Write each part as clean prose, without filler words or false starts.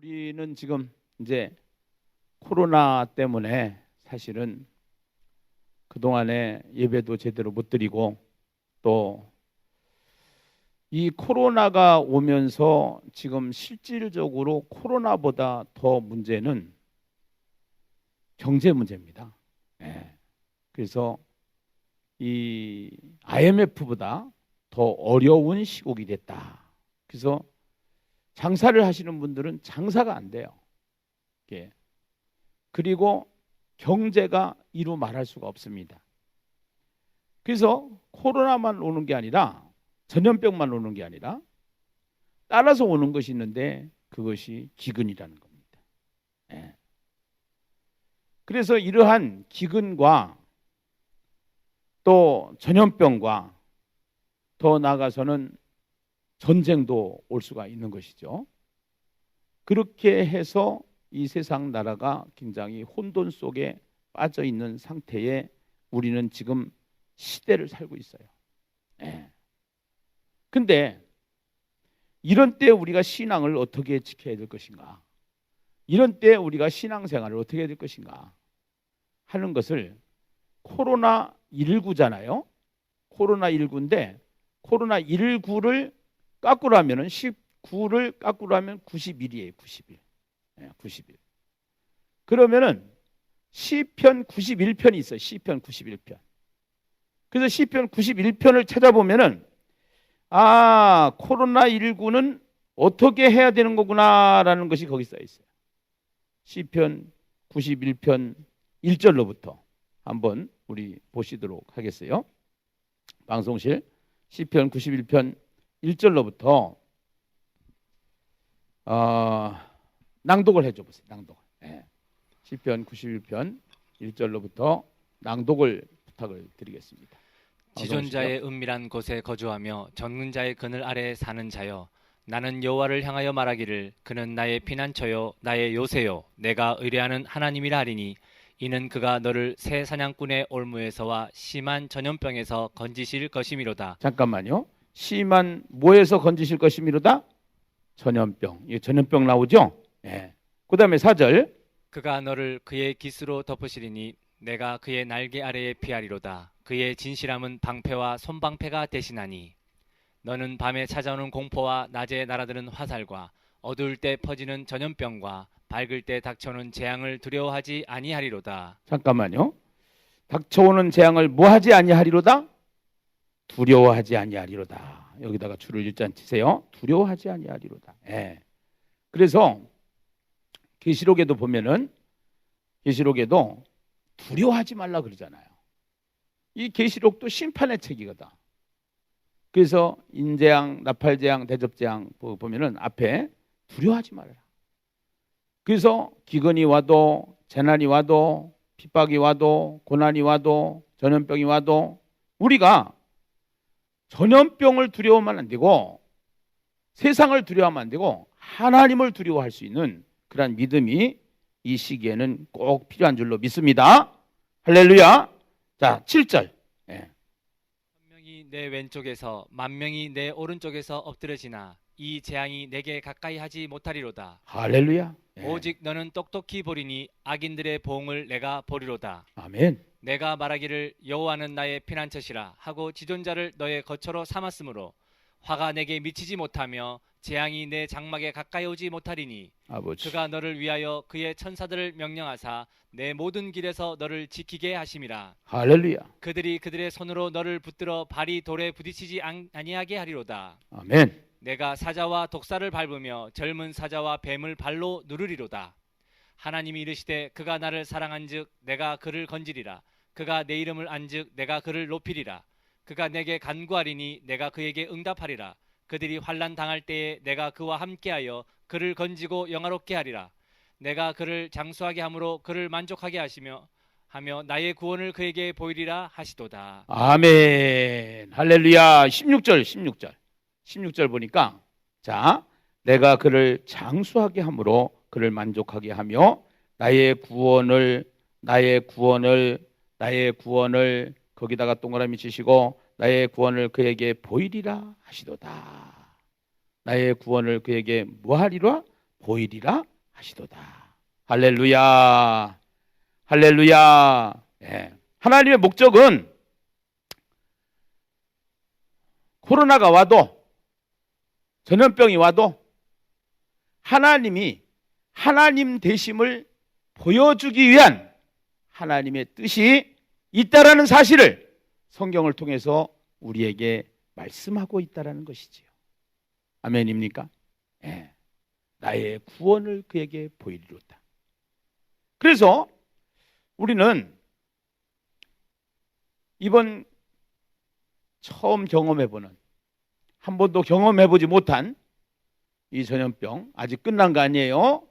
우리는 지금 이제 코로나 때문에 사실은 그동안에 예배도 제대로 못 드리고 또 이 코로나가 오면서 지금 실질적으로 코로나보다 더 문제는 경제 문제입니다. 그래서 이 IMF보다 더 어려운 시국이 됐다. 그래서 장사를 하시는 분들은 장사가 안 돼요. 그리고 경제가 이루 말할 수가 없습니다. 그래서 코로나만 오는 게 아니라 전염병만 오는 게 아니라 따라서 오는 것이 있는데 그것이 기근이라는 겁니다. 그래서 이러한 기근과 또 전염병과 더 나아가서는 전쟁도 올 수가 있는 것이죠. 그렇게 해서 이 세상 나라가 굉장히 혼돈 속에 빠져 있는 상태에 우리는 지금 시대를 살고 있어요. 근데 이런 때 우리가 신앙을 어떻게 지켜야 될 것인가? 이런 때 우리가 신앙생활을 어떻게 해야 될 것인가? 하는 것을 코로나19잖아요. 코로나19인데 코로나19를 까꾸로 하면은 19를 까꾸로 하면 91이에요. 91. 91. 그러면은 시편 91편이 있어요. 시편 91편. 그래서 시편 91편을 찾아보면은 코로나19는 어떻게 해야 되는 거구나라는 것이 거기 써 있어요. 시편 91편 1절로부터 한번 우리 보시도록 하겠어요. 방송실 시편 91편 1절로부터 낭독을 해줘 보세요. 낭독. 시편 91편 1절로부터 낭독을 부탁을 드리겠습니다. 지존자의 은밀한 곳에 거주하며 전능자의 그늘 아래에 사는 자여, 나는 여호와를 향하여 말하기를 그는 나의 피난처요 나의 요새요 내가 의뢰하는 하나님이라 하리니, 이는 그가 너를 새 사냥꾼의 올무에서와 심한 전염병에서 건지실 것이미로다. 잠깐만요. 심한 뭐에서 건지실 것이미로다? 전염병. 이 전염병 나오죠? 그 다음에 4절. 그가 너를 그의 깃으로 덮으시리니 내가 그의 날개 아래에 피하리로다. 그의 진실함은 방패와 손방패가 대신하니, 너는 밤에 찾아오는 공포와 낮에 날아드는 화살과 어두울 때 퍼지는 전염병과 밝을 때 닥쳐오는 재앙을 두려워하지 아니하리로다. 잠깐만요. 닥쳐오는 재앙을 뭐하지 아니하리로다? 두려워하지 아니하리로다. 여기다가 줄을 일단 치세요. 두려워하지 아니하리로다. 그래서 계시록에도 보면은 계시록에도 두려워하지 말라 그러잖아요. 이 계시록도 심판의 책이거든. 그래서 인재앙, 나팔재앙, 대접재앙 보면은 앞에 두려워하지 말아라. 그래서 기근이 와도 재난이 와도 핍박이 와도 고난이 와도 전염병이 와도 우리가 전염병을 두려워하면 안 되고 세상을 두려워하면 안 되고 하나님을 두려워할 수 있는 그런 믿음이 이 시기에는 꼭 필요한 줄로 믿습니다. 할렐루야. 자, 7절. 천명이 내 왼쪽에서 만명이 내 오른쪽에서 엎드려지나 이 재앙이 내게 가까이 하지 못하리로다. 할렐루야. 오직 너는 똑똑히 보리니 악인들의 보응을 내가 보리로다. 아멘. 내가 말하기를 여호와는 나의 피난처시라 하고 지존자를 너의 거처로 삼았으므로 화가 내게 미치지 못하며 재앙이 내 장막에 가까이 오지 못하리니, 아버지. 그가 너를 위하여 그의 천사들을 명령하사 내 모든 길에서 너를 지키게 하심이라. 할렐루야. 그들이 그들의 손으로 너를 붙들어 발이 돌에 부딪히지 아니하게 하리로다. 아멘. 내가 사자와 독사를 밟으며 젊은 사자와 뱀을 발로 누르리로다. 하나님이 이르시되 그가 나를 사랑한즉 내가 그를 건지리라. 그가 내 이름을 안즉 내가 그를 높이리라. 그가 내게 간구하리니 내가 그에게 응답하리라. 그들이 환난 당할 때에 내가 그와 함께하여 그를 건지고 영화롭게 하리라. 내가 그를 장수하게 함으로 그를 만족하게 하며 나의 구원을 그에게 보이리라 하시도다. 아멘. 할렐루야. 16절 보니까 자, 내가 그를 장수하게 함으로 그를 만족하게 하며 나의 구원을 거기다가 동그라미 치시고 나의 구원을 그에게 보이리라 하시도다. 나의 구원을 그에게 뭐하리라? 보이리라 하시도다. 할렐루야. 할렐루야. 예. 하나님의 목적은 코로나가 와도, 전염병이 와도 하나님이 하나님 되심을 보여주기 위한 하나님의 뜻이 있다라는 사실을 성경을 통해서 우리에게 말씀하고 있다라는 것이지요. 아멘입니까? 예. 나의 구원을 그에게 보이리로다. 그래서 우리는 이번 처음 경험해보는, 한 번도 경험해보지 못한 이 전염병, 아직 끝난 거 아니에요.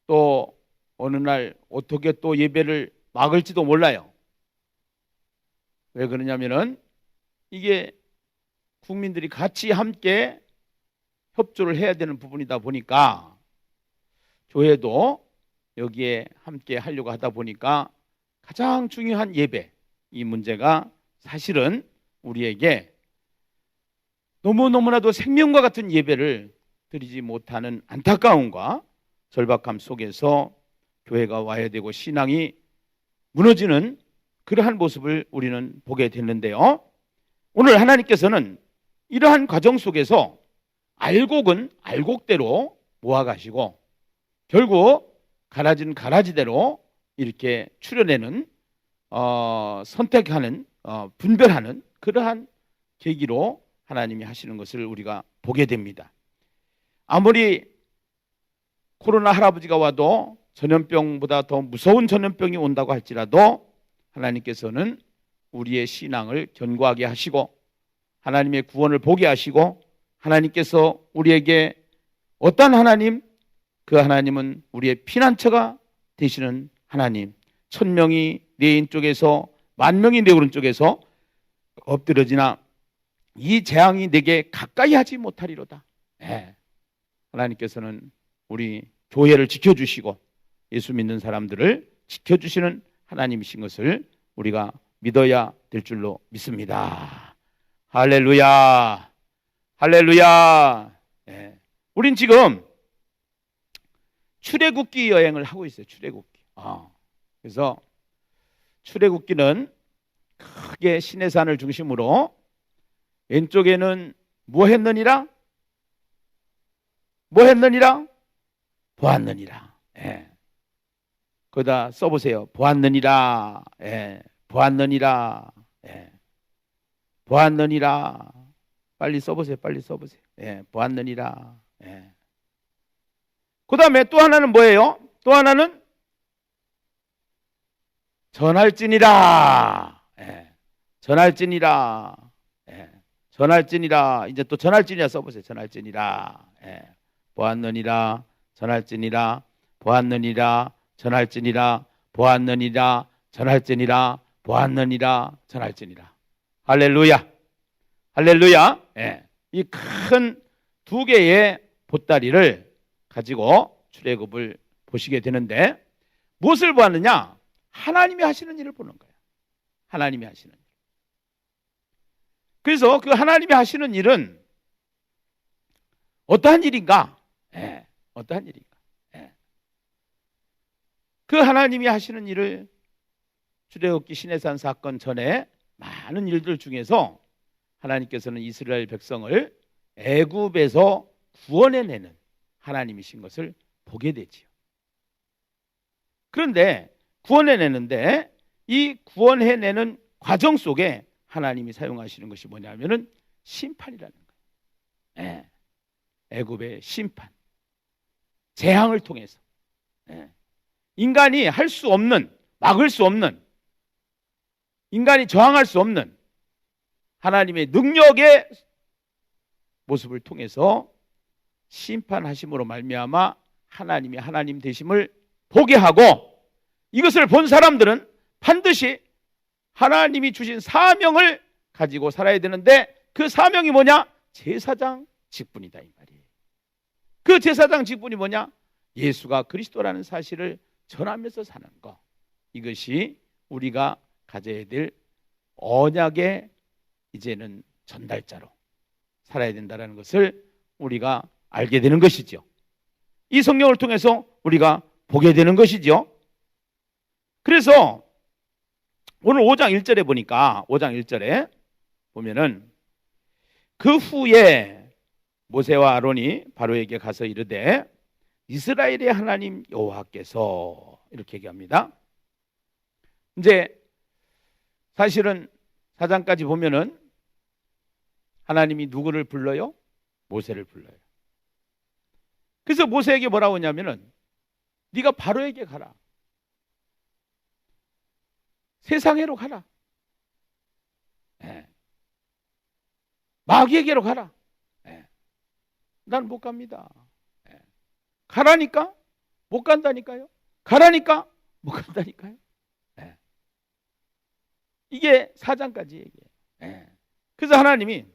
또 어느 날 어떻게 또 예배를 막을지도 몰라요. 왜 그러냐면은 이게 국민들이 같이 함께 협조를 해야 되는 부분이다 보니까, 교회도 여기에 함께 하려고 하다 보니까 가장 중요한 예배, 이 문제가 사실은 우리에게 너무너무나도 생명과 같은 예배를 드리지 못하는 안타까움과 절박함 속에서 교회가 와야 되고 신앙이 무너지는 그러한 모습을 우리는 보게 됐는데요. 오늘 하나님께서는 이러한 과정 속에서 알곡은 알곡대로 모아가시고 결국 가라지는 가라지대로 이렇게 추려내는, 선택하는, 분별하는 그러한 계기로 하나님이 하시는 것을 우리가 보게 됩니다. 아무리 코로나 할아버지가 와도 전염병보다 더 무서운 전염병이 온다고 할지라도 하나님께서는 우리의 신앙을 견고하게 하시고 하나님의 구원을 보게 하시고, 하나님께서 우리에게 어떤 하나님? 그 하나님은 우리의 피난처가 되시는 하나님. 1000명이 내 왼쪽에서 10,000명이 내 오른쪽에서 엎드러지나 이 재앙이 내게 가까이 하지 못하리로다. 네. 하나님께서는 우리 교회를 지켜주시고 예수 믿는 사람들을 지켜주시는 하나님이신 것을 우리가 믿어야 될 줄로 믿습니다. 할렐루야. 할렐루야. 네. 우린 지금 출애굽기 여행을 하고 있어요. 출애굽기. 그래서 출애굽기는 크게 시내산을 중심으로 왼쪽에는 뭐 했느니라? 뭐 했느니라? 보았느니라. 예. 거기다 써보세요. 보았느니라. 예. 보았느니라. 예. 보았느니라. 빨리 써보세요. 빨리 써보세요. 예. 보았느니라. 예. 그 다음에 또 하나는 뭐예요? 또 하나는 전할지니라. 예. 전할지니라. 예. 전할지니라. 이제 또 전할지니라 써보세요. 전할지니라. 예. 보았느니라. 전할지니라. 보았느니라. 전할지니라. 보았느니라. 전할지니라. 보았느니라. 전할지니라. 할렐루야. 할렐루야. 예. 이 큰 두 개의 보따리를 가지고 출애굽을 보시게 되는데 무엇을 보았느냐? 하나님이 하시는 일을 보는 거예요. 하나님이 하시는 일. 그래서 그 하나님이 하시는 일은 어떠한 일인가? 예, 어떠한 일인가? 예. 그 하나님이 하시는 일을 출애굽기 시내산 사건 전에 많은 일들 중에서 하나님께서는 이스라엘 백성을 애굽에서 구원해내는 하나님이신 것을 보게 되지요. 그런데 구원해내는데 이 구원해내는 과정 속에 하나님이 사용하시는 것이 뭐냐면은 심판이라는 거예요. 예. 애굽의 심판, 재앙을 통해서. 예. 인간이 할 수 없는, 막을 수 없는, 인간이 저항할 수 없는 하나님의 능력의 모습을 통해서 심판하심으로 말미암아 하나님이 하나님 되심을 보게 하고, 이것을 본 사람들은 반드시 하나님이 주신 사명을 가지고 살아야 되는데 그 사명이 뭐냐? 제사장 직분이다 이 말이에요. 그 제사장 직분이 뭐냐? 예수가 그리스도라는 사실을 전하면서 사는 것. 이것이 우리가 가져야 될 언약의 이제는 전달자로 살아야 된다는 것을 우리가 알게 되는 것이죠. 이 성경을 통해서 우리가 보게 되는 것이죠. 그래서 오늘 5장 1절에 보니까 5장 1절에 보면은 그 후에 모세와 아론이 바로에게 가서 이르되 이스라엘의 하나님 여호와께서 이렇게 얘기합니다. 이제 사실은 4장까지 보면은 하나님이 누구를 불러요? 모세를 불러요. 그래서 모세에게 뭐라고 하냐면은 네가 바로에게 가라. 세상에로 가라. 마귀에게로 가라. 난 못 갑니다. 가라니까 못 간다니까요. 가라니까 못 간다니까요. 이게 4장까지 얘기해요. 그래서 하나님이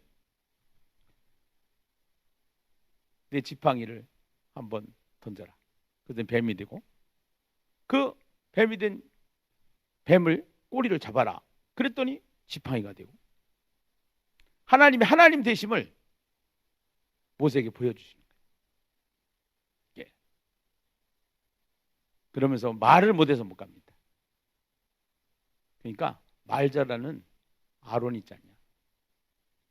내 지팡이를 한번 던져라. 그때 뱀이 되고 그 뱀이 된 뱀을 꼬리를 잡아라. 그랬더니 지팡이가 되고 하나님이 하나님 되심을 모세에게 보여주시는 거예요. 그러면서 말을 못해서 못 갑니다. 그러니까 말 잘하는 아론이 있잖냐.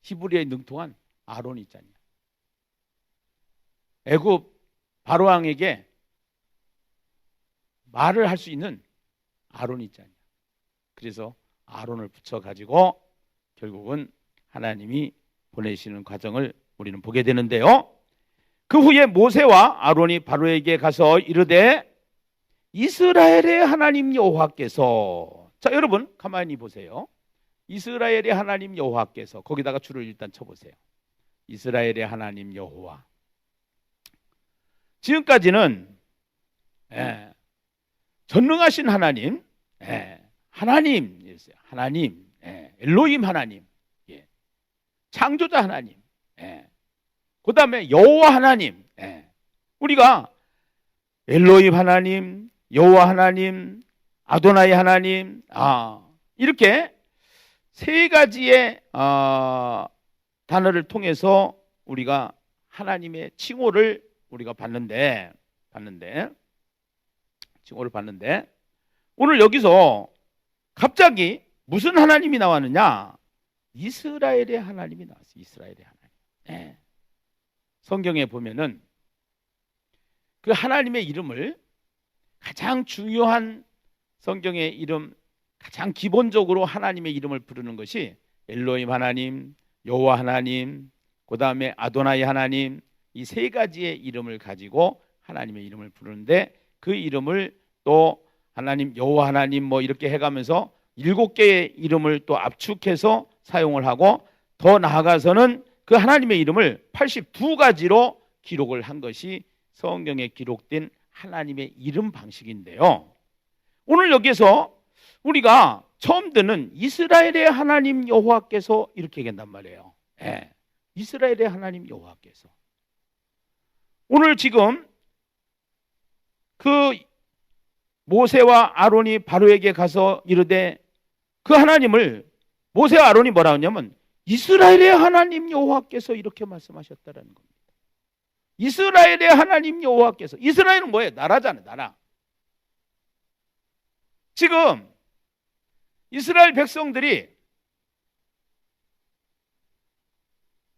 히브리어에 능통한 아론이 있잖냐. 애굽 바로왕에게 말을 할 수 있는 아론이 있잖냐. 그래서 아론을 붙여가지고 결국은 하나님이 보내시는 과정을 우리는 보게 되는데요. 그 후에 모세와 아론이 바로에게 가서 이르되 이스라엘의 하나님 여호와께서, 자 여러분 가만히 보세요. 이스라엘의 하나님 여호와께서, 거기다가 줄을 일단 쳐보세요. 이스라엘의 하나님 여호와. 지금까지는 전능하신 하나님, 하나님이었어요. 하나님, 엘로힘 하나님, 창조자 하나님, 그 다음에 여호와 하나님. 우리가 엘로힘 하나님, 여호와 하나님, 아도나이 하나님, 이렇게 세 가지의 단어를 통해서 우리가 하나님의 칭호를 우리가 받는데 오늘 여기서 갑자기 무슨 하나님이 나왔느냐? 이스라엘의 하나님이 나왔어요. 이스라엘의 하나님. 성경에 보면은 그 하나님의 이름을 가장 중요한 성경의 이름, 가장 기본적으로 하나님의 이름을 부르는 것이 엘로힘 하나님, 여호와 하나님, 그 다음에 아도나이 하나님, 이 세 가지의 이름을 가지고 하나님의 이름을 부르는데 그 이름을 또 하나님, 여호와 하나님 뭐 이렇게 해가면서 7개의 이름을 또 압축해서 사용을 하고 더 나아가서는 그 하나님의 이름을 82가지로 기록을 한 것이 성경에 기록된 하나님의 이름 방식인데요. 오늘 여기서 우리가 처음 듣는 이스라엘의 하나님 여호와께서 이렇게 얘기한단 말이에요. 이스라엘의 하나님 여호와께서. 오늘 지금 그 모세와 아론이 바로에게 가서 이르되 그 하나님을 모세와 아론이 뭐라 하냐면 이스라엘의 하나님 여호와께서 이렇게 말씀하셨다라는 겁니다. 이스라엘의 하나님 여호와께서. 이스라엘은 뭐예요? 나라잖아요. 나라. 지금 이스라엘 백성들이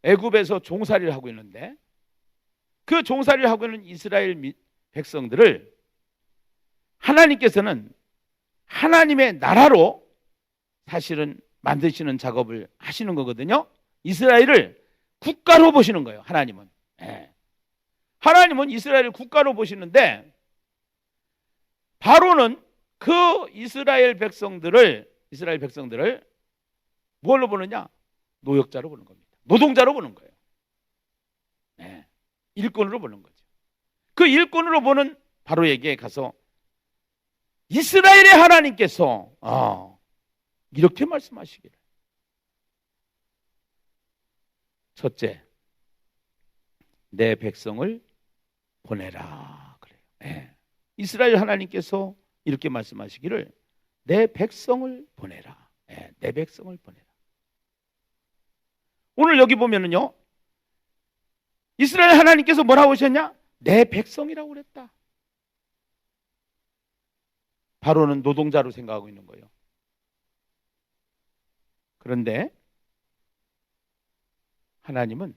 애굽에서 종살이를 하고 있는데 그 종살이를 하고 있는 이스라엘 백성들을 하나님께서는 하나님의 나라로 사실은 만드시는 작업을 하시는 거거든요. 이스라엘을 국가로 보시는 거예요. 하나님은. 하나님은 이스라엘을 국가로 보시는데 바로는 그 이스라엘 백성들을 뭘로 보느냐? 노역자로 보는 겁니다. 노동자로 보는 거예요. 일꾼으로 보는 거죠. 그 일꾼으로 보는 바로에게 가서 이스라엘의 하나님께서 이렇게 말씀하시기를. 첫째, 내 백성을 보내라 그래요. 이스라엘 하나님께서 이렇게 말씀하시기를 내 백성을 보내라. 내 백성을 보내라. 오늘 여기 보면은요, 이스라엘 하나님께서 뭐라고 하셨냐? 내 백성이라고 그랬다. 바로는 노동자로 생각하고 있는 거예요. 그런데 하나님은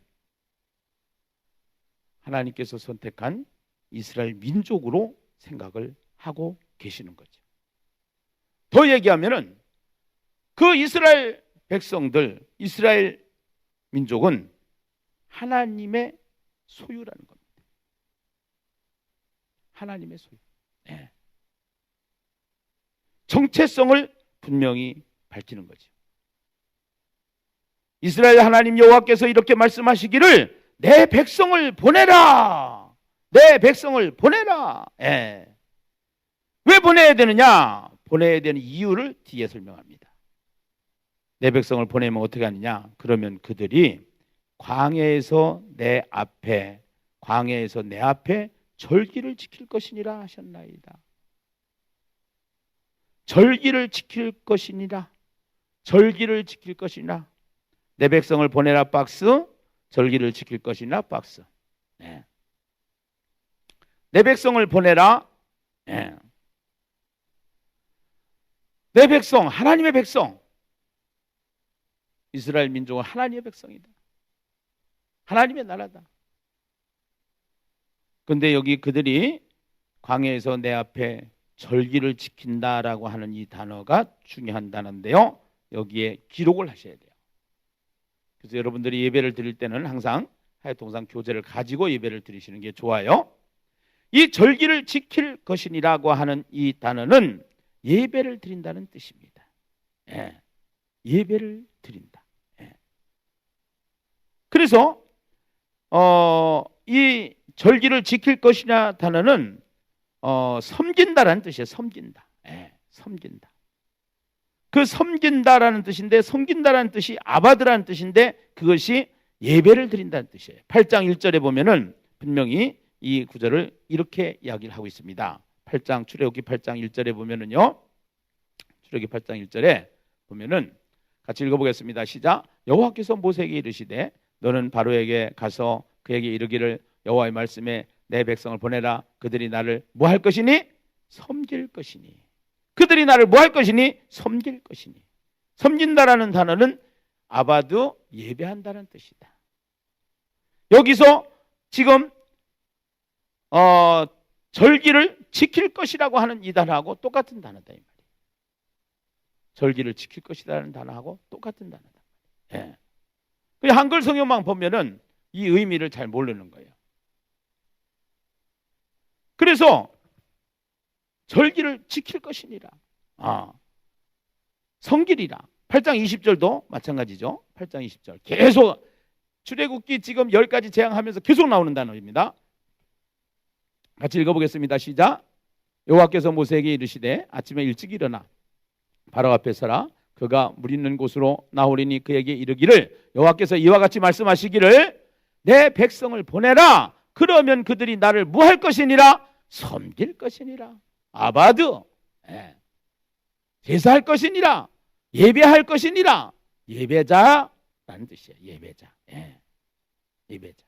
하나님께서 선택한 이스라엘 민족으로 생각을 하고 계시는 거죠. 더 얘기하면은 그 이스라엘 백성들, 이스라엘 민족은 하나님의 소유라는 겁니다. 하나님의 소유. 네. 정체성을 분명히 밝히는 거죠. 이스라엘 하나님 여호와께서 이렇게 말씀하시기를 내 백성을 보내라. 내 백성을 보내라. 예. 왜 보내야 되느냐? 보내야 되는 이유를 뒤에 설명합니다. 내 백성을 보내면 어떻게 하느냐? 그러면 그들이 광야에서 내 앞에 절기를 지킬 것이니라 하셨나이다. 절기를 지킬 것이니라. 절기를 지킬 것이나. 내 백성을 보내라 박스, 절기를 지킬 것이나 박스. 네. 내 백성을 보내라. 네. 내 백성, 하나님의 백성. 이스라엘 민족은 하나님의 백성이다. 하나님의 나라다. 근데 여기 그들이 광야에서 내 앞에 절기를 지킨다라고 하는 이 단어가 중요한 단어인데요. 여기에 기록을 하셔야 돼요. 그래서 여러분들이 예배를 드릴 때는 항상 하얏동산 교재를 가지고 예배를 드리시는 게 좋아요. 이 절기를 지킬 것이니라고 하는 이 단어는 예배를 드린다는 뜻입니다. 예. 예배를 드린다. 예. 그래서 이 절기를 지킬 것이냐 단어는 섬긴다라는 뜻이에요. 섬긴다. 예. 섬긴다. 그 섬긴다라는 뜻인데, 섬긴다라는 뜻이 아바드라는 뜻인데 그것이 예배를 드린다는 뜻이에요. 8장 1절에 보면은 분명히 이 구절을 이렇게 이야기를 하고 있습니다. 출애굽기 8장 1절에 보면은요. 출애굽기 8장 1절에 보면은 같이 읽어보겠습니다. 시작. 여호와께서 모세에게 이르시되 너는 바로에게 가서 그에게 이르기를 여호와의 말씀에 내 백성을 보내라. 그들이 나를 뭐 할 것이니? 섬길 것이니. 그들이 나를 뭐 할 것이니? 섬길 것이니. 섬긴다라는 단어는 아바드, 예배한다는 뜻이다. 여기서 지금 절기를 지킬 것이라고 하는 이 단어하고 똑같은 단어다 이 말이에요. 절기를 지킬 것이라는 단어하고 똑같은 단어다. 예. 한글 성경만 보면은 이 의미를 잘 모르는 거예요. 그래서 절기를 지킬 것이니라. 성길이라. 8장 20절도 마찬가지죠. 8장 20절. 계속 출애굽기 지금 10가지 재앙하면서 계속 나오는 단어입니다. 같이 읽어보겠습니다. 시작. 여호와께서 모세에게 이르시되 아침에 일찍 일어나 바로 앞에 서라. 그가 물 있는 곳으로 나오리니 그에게 이르기를 여호와께서 이와 같이 말씀하시기를 내 백성을 보내라. 그러면 그들이 나를 뭐 할 것이니라? 섬길 것이니라. 아바드. 예. 제사할 것이니라. 예배할 것이니라. 예배자라는 뜻이에요. 예배자. 예. 예배자.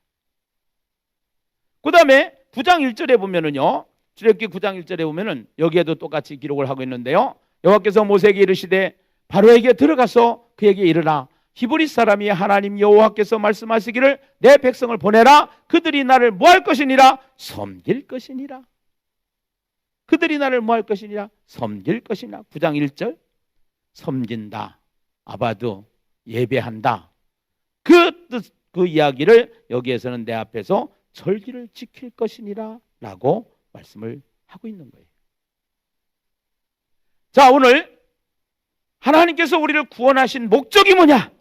그 다음에 9장 1절에 보면은요. 출애굽기 9장 1절에 보면은 여기에도 똑같이 기록을 하고 있는데요. 여호와께서 모세에게 이르시되 바로에게 들어가서 그에게 이르라. 히브리 사람이 하나님 여호와께서 말씀하시기를 내 백성을 보내라. 그들이 나를 뭐 할 것이니라? 섬길 것이니라. 그들이 나를 뭐 할 것이니라? 섬길 것이니라. 9장 1절. 섬긴다. 아바드. 예배한다. 그 이야기를 여기에서는 내 앞에서 절기를 지킬 것이니라 라고 말씀을 하고 있는 거예요. 자, 오늘 하나님께서 우리를 구원하신 목적이 뭐냐?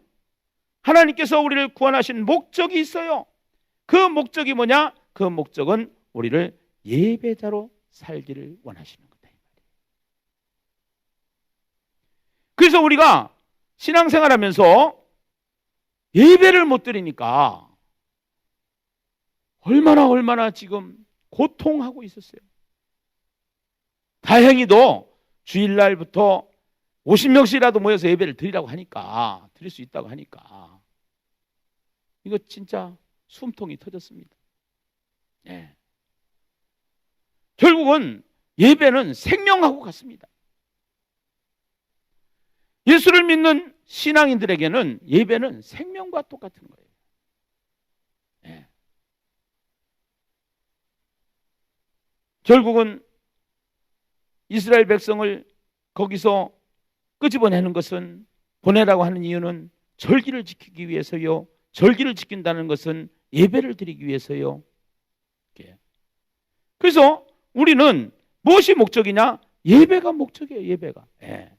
하나님께서 우리를 구원하신 목적이 있어요. 그 목적이 뭐냐? 그 목적은 우리를 예배자로 살기를 원하시는 거다. 그래서 우리가 신앙생활하면서 예배를 못 드리니까 얼마나 지금 고통하고 있었어요. 다행히도 주일날부터 50명씩이라도 모여서 예배를 드리라고 하니까, 드릴 수 있다고 하니까 이거 진짜 숨통이 터졌습니다. 예. 결국은 예배는 생명하고 같습니다. 예수를 믿는 신앙인들에게는 예배는 생명과 똑같은 거예요. 네. 결국은 이스라엘 백성을 거기서 끄집어내는 것은, 보내라고 하는 이유는 절기를 지키기 위해서요. 절기를 지킨다는 것은 예배를 드리기 위해서요. 그래서 우리는 무엇이 목적이냐? 예배가 목적이에요. 예배가. 예.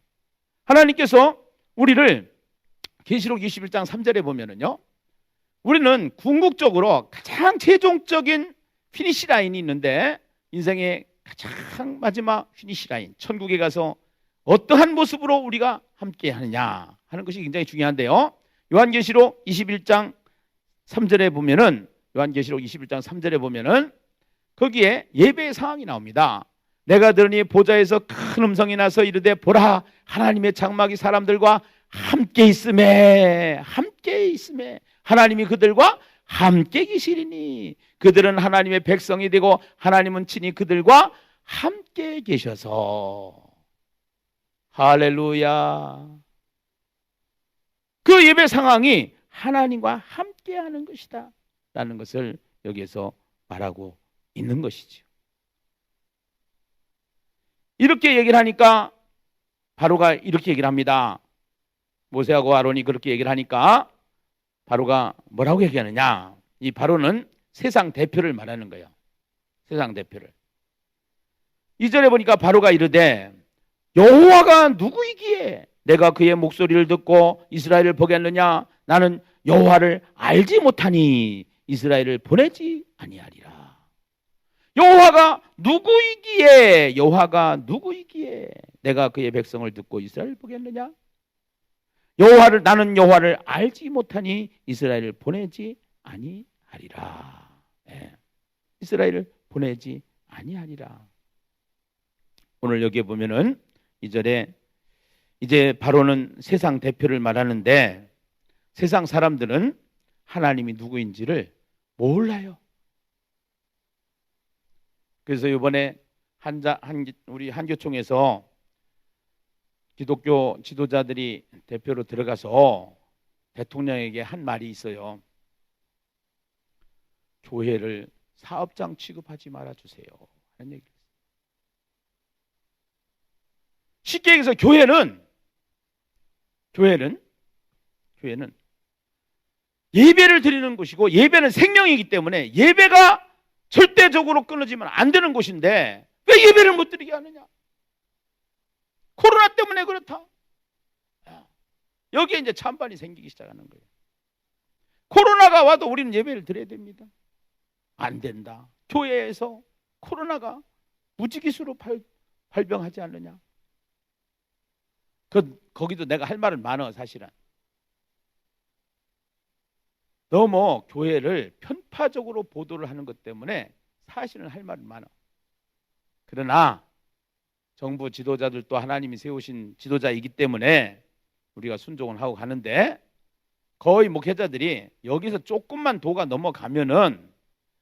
하나님께서 우리를 계시록 21장 3절에 보면은요, 우리는 궁극적으로 가장 최종적인 피니시 라인이 있는데, 인생의 가장 마지막 피니시 라인, 천국에 가서 어떠한 모습으로 우리가 함께 하느냐 하는 것이 굉장히 중요한데요. 요한계시록 21장 3절에 보면은, 요한계시록 21장 3절에 보면은 거기에 예배의 상황이 나옵니다. 내가 들으니 보좌에서 큰 음성이 나서 이르되, 보라, 하나님의 장막이 사람들과 함께 있음에 하나님이 그들과 함께 계시리니 그들은 하나님의 백성이 되고 하나님은 친히 그들과 함께 계셔서. 할렐루야. 그 예배 상황이 하나님과 함께 하는 것이다 라는 것을 여기에서 말하고 있는 것이죠. 이렇게 얘기를 하니까 바로가 이렇게 얘기를 합니다. 모세하고 아론이 그렇게 얘기를 하니까 바로가 뭐라고 얘기하느냐? 이 바로는 세상 대표를 말하는 거예요. 세상 대표를. 2절에 보니까 바로가 이르되, 여호와가 누구이기에 내가 그의 목소리를 듣고 이스라엘을 보겠느냐? 나는 여호와를 알지 못하니 이스라엘을 보내지 아니하리라. 여호와가 누구이기에 내가 그의 백성을 듣고 이스라엘을 보겠느냐? 나는 여호와를 알지 못하니 이스라엘을 보내지 아니하리라. 이스라엘을 보내지 아니하리라. 오늘 여기에 보면은 2절에 이제 바로는 세상 대표를 말하는데, 세상 사람들은 하나님이 누구인지를 몰라요. 그래서 이번에 우리 한교총에서 기독교 지도자들이 대표로 들어가서 대통령에게 한 말이 있어요. 교회를 사업장 취급하지 말아주세요 하는 얘기를 했어요. 쉽게 얘기해서 교회는 예배를 드리는 곳이고, 예배는 생명이기 때문에 예배가 절대적으로 끊어지면 안 되는 곳인데 왜 예배를 못 드리게 하느냐? 코로나 때문에 그렇다. 여기에 이제 찬반이 생기기 시작하는 거예요. 코로나가 와도 우리는 예배를 드려야 됩니다. 안 된다. 교회에서 코로나가 무지기수로 발병하지 않느냐? 거기도 내가 할 말은 많아. 사실은 너무 교회를 편파적으로 보도를 하는 것 때문에 사실은 할 말은 많아. 그러나 정부 지도자들도 하나님이 세우신 지도자이기 때문에 우리가 순종을 하고 가는데, 거의 목회자들이 여기서 조금만 도가 넘어가면은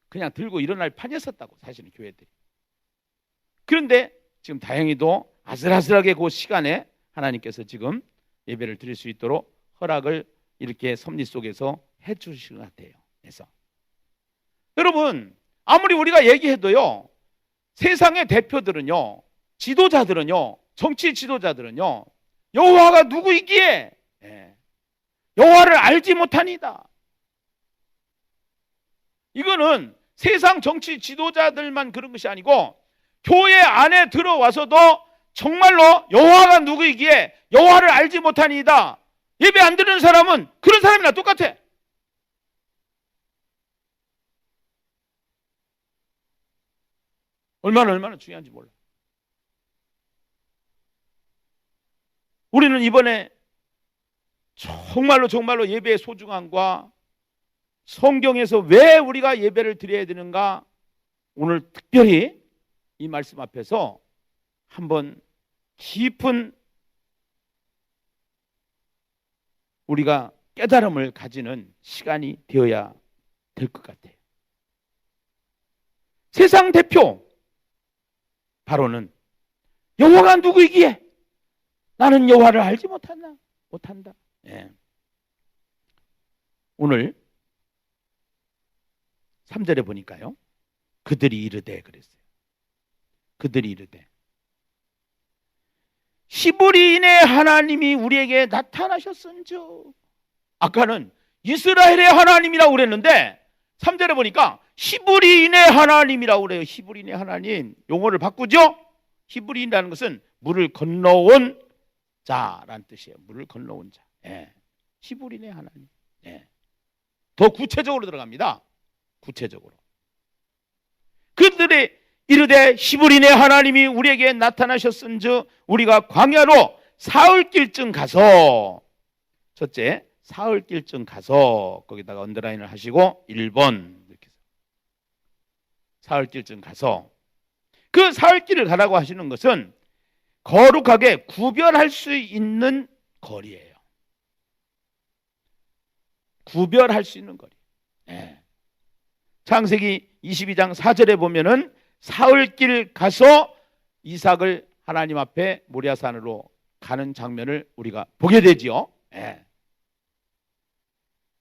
그냥 들고 일어날 판이었었다고, 사실은 교회들이. 그런데 지금 다행히도 아슬아슬하게 그 시간에 하나님께서 지금 예배를 드릴 수 있도록 허락을 이렇게 섭리 속에서 해 주시는 것 같아요. 그래서 여러분, 아무리 우리가 얘기해도요, 세상의 대표들은요, 지도자들은요, 정치 지도자들은요, 여호와가 누구이기에 여호와를 알지 못하니다. 이거는 세상 정치 지도자들만 그런 것이 아니고 교회 안에 들어와서도 정말로 여호와가 누구이기에 여호와를 알지 못하니다. 예배 안 드리는 사람은 그런 사람이랑 똑같아. 얼마나 중요한지 몰라. 우리는 이번에 정말로 예배의 소중함과 성경에서 왜 우리가 예배를 드려야 되는가, 오늘 특별히 이 말씀 앞에서 한번 깊은 우리가 깨달음을 가지는 시간이 되어야 될 것 같아요. 세상 대표, 바로는 여호와가 누구이기에 나는 여호와를 알지 못한다. 예. 오늘 3절에 보니까요. 그들이 이르되 그랬어요. 그들이 이르되 히브리인의 하나님이 우리에게 나타나셨은즉. 아까는 이스라엘의 하나님이라고 그랬는데 3절에 보니까 히브리인의 하나님이라고 그래요. 히브리인의 하나님. 용어를 바꾸죠. 히브리인이라는 것은 물을 건너온 자라는 뜻이에요. 물을 건너온 자. 예. 히브리인의 하나님. 예. 더 구체적으로 들어갑니다. 구체적으로. 그들이 이르되 히브리인의 하나님이 우리에게 나타나셨은즉 우리가 광야로 사흘길쯤 가서, 첫째 사흘길쯤 가서, 거기다가 언더라인을 하시고 1번 이렇게 사흘길쯤 가서, 그 사흘길을 가라고 하시는 것은 거룩하게 구별할 수 있는 거리예요. 구별할 수 있는 거리. 네. 창세기 22장 4절에 보면은 사흘길 가서 이삭을 하나님 앞에 모리아산으로 가는 장면을 우리가 보게 되지요. 네.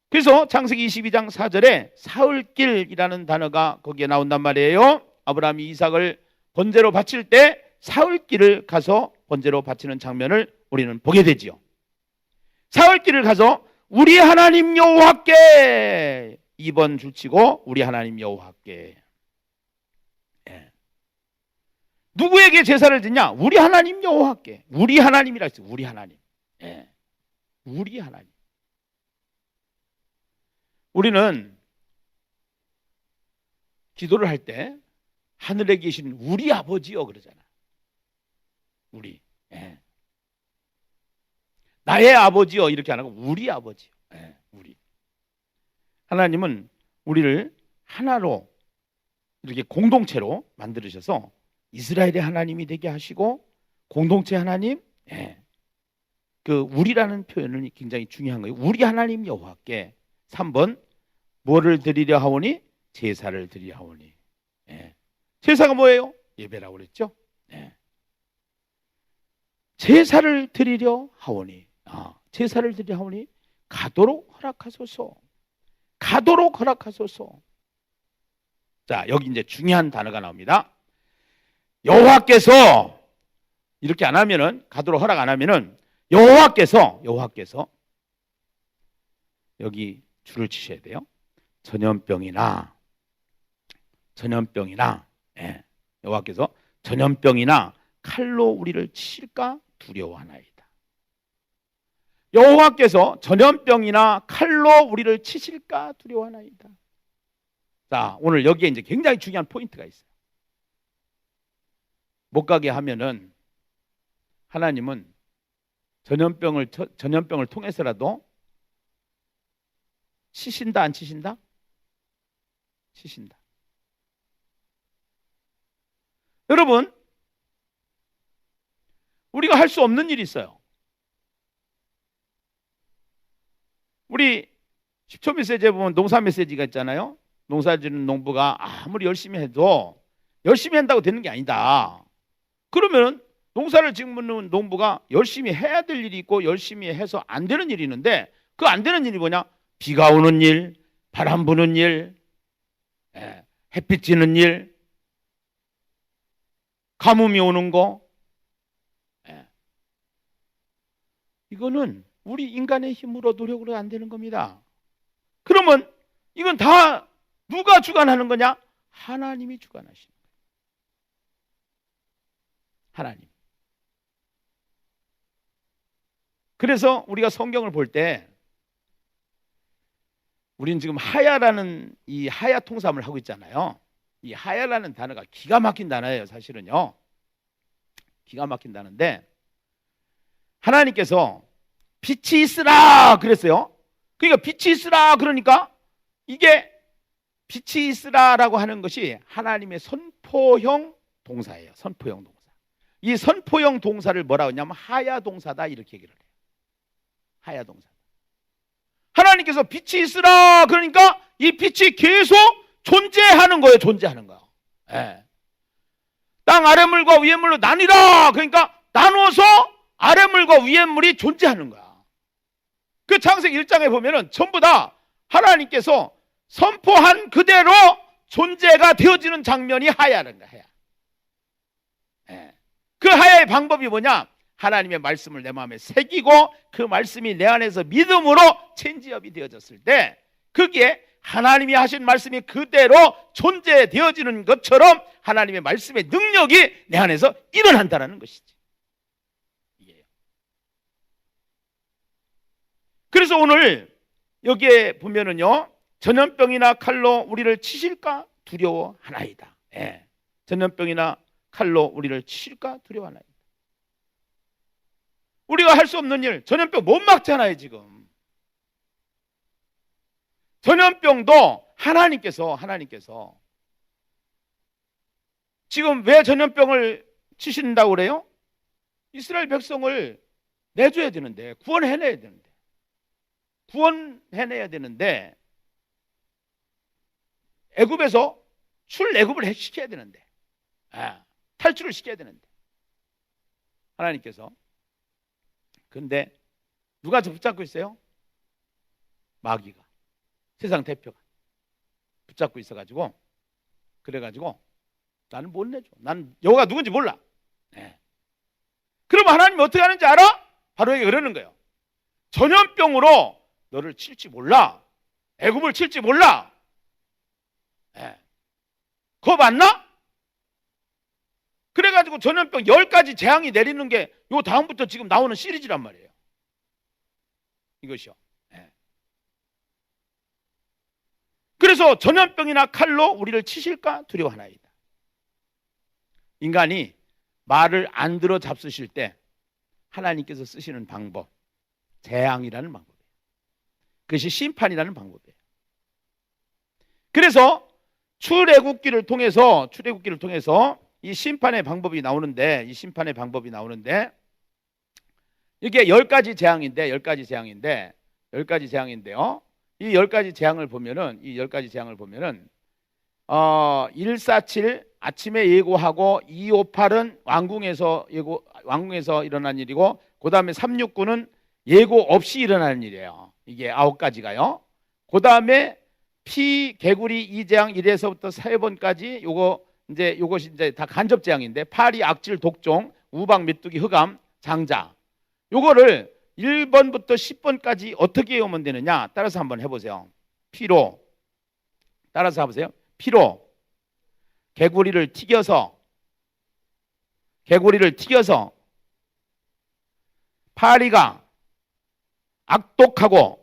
그래서 창세기 22장 4절에 사흘길이라는 단어가 거기에 나온단 말이에요. 아브라함이 이삭을 번제로 바칠 때 사흘길을 가서 번제로 바치는 장면을 우리는 보게 되지요. 사흘길을 가서 우리 하나님 여호와께 2번 줄치고 우리 하나님 여호와께. 예. 누구에게 제사를 드냐? 우리 하나님 여호와께. 우리 하나님이라 했어요. 우리 하나님. 예. 우리 하나님. 우리는 기도를 할 때 하늘에 계신 우리 아버지요 그러잖아. 우리. 예. 나의 아버지요 이렇게 안 하고 우리 아버지요. 예. 우리. 하나님은 우리를 하나로 이렇게 공동체로 만들으셔서 이스라엘의 하나님이 되게 하시고 공동체 하나님. 예. 그 우리라는 표현은 굉장히 중요한 거예요. 우리 하나님 여호와께. 3번 뭐를 드리려 하오니? 제사를 드리려 하오니. 예. 제사가 뭐예요? 예배라고 그랬죠. 예. 제사를 드리려 하오니. 제사를 드리려 하오니 가도록 허락하소서. 가도록 허락하소서. 자, 여기 이제 중요한 단어가 나옵니다. 여호와께서 이렇게 안 하면은, 가도록 허락 안 하면은 여호와께서 여기 줄을 치셔야 돼요. 전염병이나 예. 여호와께서 전염병이나 칼로 우리를 치실까 두려워하나이다. 여호와께서 전염병이나 칼로 우리를 치실까 두려워하나이다. 자, 오늘 여기에 이제 굉장히 중요한 포인트가 있어요. 못 가게 하면은 하나님은 전염병을 통해서라도 치신다 안 치신다? 치신다. 여러분, 우리가 할 수 없는 일이 있어요. 우리 10초 메시지에 보면 농사 메시지가 있잖아요. 농사 짓는 농부가 아무리 열심히 해도 열심히 한다고 되는 게 아니다. 그러면 농사를 짓는 농부가 열심히 해야 될 일이 있고 열심히 해서 안 되는 일이 있는데 그 안 되는 일이 뭐냐? 비가 오는 일, 바람 부는 일, 햇빛 찌는 일, 가뭄이 오는 거. 이거는 우리 인간의 힘으로 노력으로 안 되는 겁니다. 그러면 이건 다 누가 주관하는 거냐? 하나님이 주관하시는 거예요. 하나님. 그래서 우리가 성경을 볼 때 우리는 지금 하야라는 이 하야 통삼을 하고 있잖아요. 이 하야라는 단어가 기가 막힌 단어예요. 사실은요. 기가 막힌 단어인데 하나님께서 빛이 있으라 그랬어요. 그러니까 빛이 있으라 그러니까 이게 빛이 있으라라고 하는 것이 하나님의 선포형 동사예요. 선포형 동사. 이 선포형 동사를 뭐라고 하냐면 하야 동사다 이렇게 얘기를 해요. 하야 동사. 하나님께서 빛이 있으라 그러니까 이 빛이 계속 존재하는 거예요. 존재하는 거. 예. 땅 아랫물과 위에물로 나뉘라. 그러니까 나누어서 아랫물과 위에물이 존재하는 거야. 그 창세기 1장에 보면은 전부 다 하나님께서 선포한 그대로 존재가 되어지는 장면이 하야라는 거야. 하야. 예. 그 하야의 방법이 뭐냐? 하나님의 말씀을 내 마음에 새기고 그 말씀이 내 안에서 믿음으로 체인지업이 되어졌을 때 그게 하나님이 하신 말씀이 그대로 존재되어지는 것처럼 하나님의 말씀의 능력이 내 안에서 일어난다는 것이지. 이게요. 그래서 오늘 여기에 보면은요, 전염병이나 칼로 우리를 치실까 두려워하나이다. 예. 전염병이나 칼로 우리를 치실까 두려워하나이다. 우리가 할 수 없는 일, 전염병 못 막잖아요 지금. 전염병도 하나님께서 지금 왜 전염병을 치신다고 그래요? 이스라엘 백성을 내줘야 되는데, 구원해내야 되는데 애굽에서 출애굽을 시켜야 되는데, 탈출을 시켜야 되는데 하나님께서. 근데 누가 붙잡고 있어요? 마귀가, 세상 대표가 붙잡고 있어가지고, 그래가지고 나는 못 내줘. 난 여호가 누군지 몰라. 그럼 하나님이 어떻게 하는지 알아? 바로 이게 그러는 거예요. 전염병으로 너를 칠지 몰라. 애굽을 칠지 몰라. 그거 맞나? 그래가지고 전염병 10가지 재앙이 내리는 게 요 다음부터 지금 나오는 시리즈란 말이에요. 이것이요. 그래서 전염병이나 칼로 우리를 치실까 두려워하나이다. 인간이 말을 안 들어 잡수실 때 하나님께서 쓰시는 방법, 재앙이라는 방법이에요. 그것이 심판이라는 방법이에요. 그래서 출애굽기를 통해서 이 심판의 방법이 나오는데, 이게 10가지 재앙인데요. 이 10가지 재앙을 보면은 147 아침에 예고하고 258은 왕궁에서 일어난 일이고, 그 다음에 369는 예고 없이 일어나는 일이에요. 이게 9가지가요. 그 다음에 피, 개구리, 이재앙 1에서부터 3번까지 요것이 이제 다 간접 재앙인데, 파리, 악질, 독종, 우박, 메뚜기, 흑암, 장자. 요거를 1번부터 10번까지 어떻게 외우면 되느냐? 따라서 한번 해보세요. 피로. 따라서 해보세요. 피로. 개구리를 튀겨서 파리가 악독하고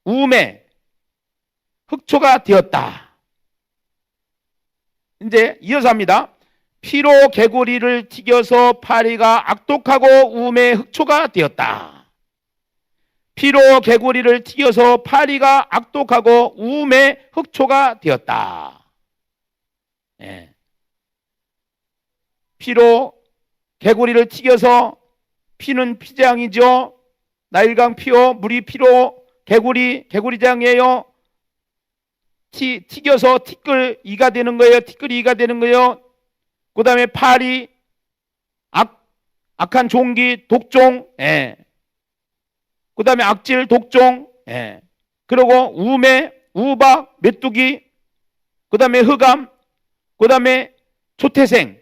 우음에 흑초가 되었다. 이제 이어서 합니다. 피로 개구리를 튀겨서 파리가 악독하고 우음에 흑초가 되었다. 피로 개구리를 튀겨서 파리가 악독하고 우음에 흑초가 되었다. 피로 개구리를 튀겨서, 피는 피재앙이죠. 나일강 피요, 물이 피로, 개구리재앙이에요. 튀겨서 티끌 이가 되는 거예요. 그 다음에 파리, 악한 종기, 독종, 그 다음에 악질, 독종, 그리고 우매, 우박, 메뚜기, 그 다음에 흑암, 그 다음에 초태생,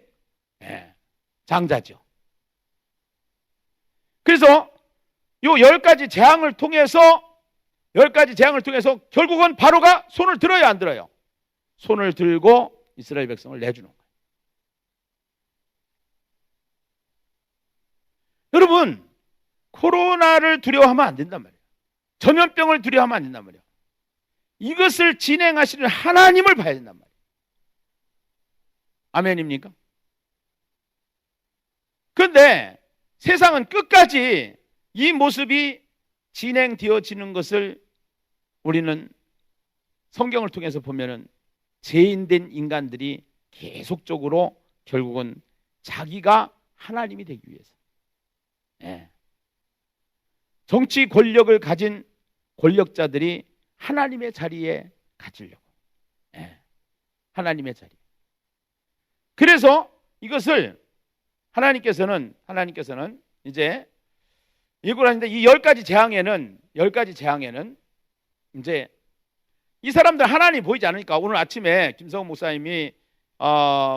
장자죠. 그래서 요 10가지 재앙을 통해서 결국은 바로가 손을 들어야 안 들어요? 손을 들고 이스라엘 백성을 내주는 거예요. 여러분, 코로나를 두려워하면 안 된단 말이에요. 전염병을 두려워하면 안 된단 말이에요. 이것을 진행하시는 하나님을 봐야 된단 말이에요. 아멘입니까? 그런데 세상은 끝까지 이 모습이 진행되어지는 것을 우리는 성경을 통해서 보면은 죄인된 인간들이 계속적으로 결국은 자기가 하나님이 되기 위해서, 정치 권력을 가진 권력자들이 하나님의 자리에 가지려고, 하나님의 자리. 그래서 이것을 하나님께서는 이제 예고를 하는데 이 10가지 재앙에는 이제 이 사람들 하나님 보이지 않으니까 오늘 아침에 김성훈 목사님이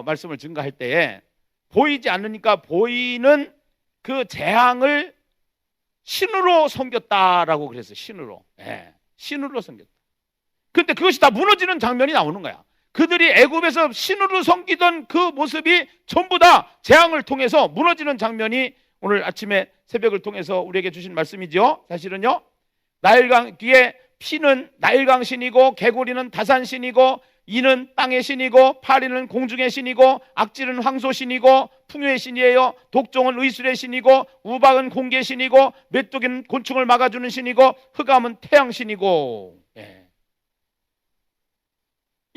말씀을 증거할 때에 보이지 않으니까 보이는 그 재앙을 신으로 섬겼다라고 그랬어요. 신으로 섬겼다. 그런데 그것이 다 무너지는 장면이 나오는 거야. 그들이 애굽에서 신으로 섬기던 그 모습이 전부 다 재앙을 통해서 무너지는 장면이 오늘 아침에 새벽을 통해서 우리에게 주신 말씀이죠. 사실은요, 나일강 뒤에 피는 나일강 신이고 개구리는 다산 신이고 이는 땅의 신이고 파리는 공중의 신이고 악질은 황소 신이고 풍요의 신이에요. 독종은 의술의 신이고 우박은 공기의 신이고 메뚜기는 곤충을 막아주는 신이고 흑암은 태양 신이고.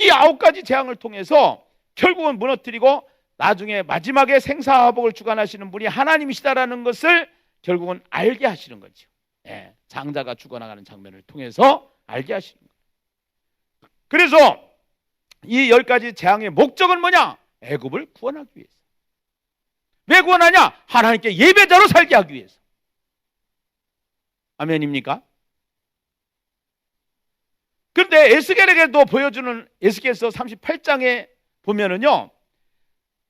이 9가지 재앙을 통해서 결국은 무너뜨리고 나중에 마지막에 생사화복을 주관하시는 분이 하나님이시다라는 것을 결국은 알게 하시는 거죠. 장자가 죽어나가는 장면을 통해서 알게 하시는 거예요. 그래서 이 10가지 재앙의 목적은 뭐냐? 애굽을 구원하기 위해서. 왜 구원하냐? 하나님께 예배자로 살게 하기 위해서. 아멘입니까? 그런데 에스겔에게도 보여주는 에스겔서 38장에 보면은요,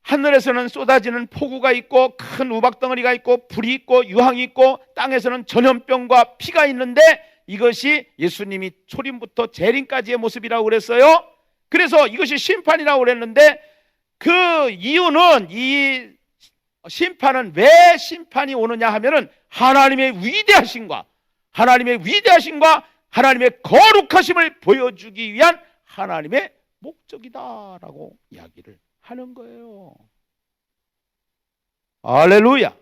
하늘에서는 쏟아지는 폭우가 있고 큰 우박덩어리가 있고 불이 있고 유황이 있고 땅에서는 전염병과 피가 있는데 이것이 예수님이 초림부터 재림까지의 모습이라고 그랬어요. 그래서 이것이 심판이라고 그랬는데 그 이유는 이 심판은 왜 심판이 오느냐 하면은 하나님의 위대하심과 하나님의 거룩하심을 보여주기 위한 하나님의 목적이다라고 이야기를 하는 거예요. 할렐루야.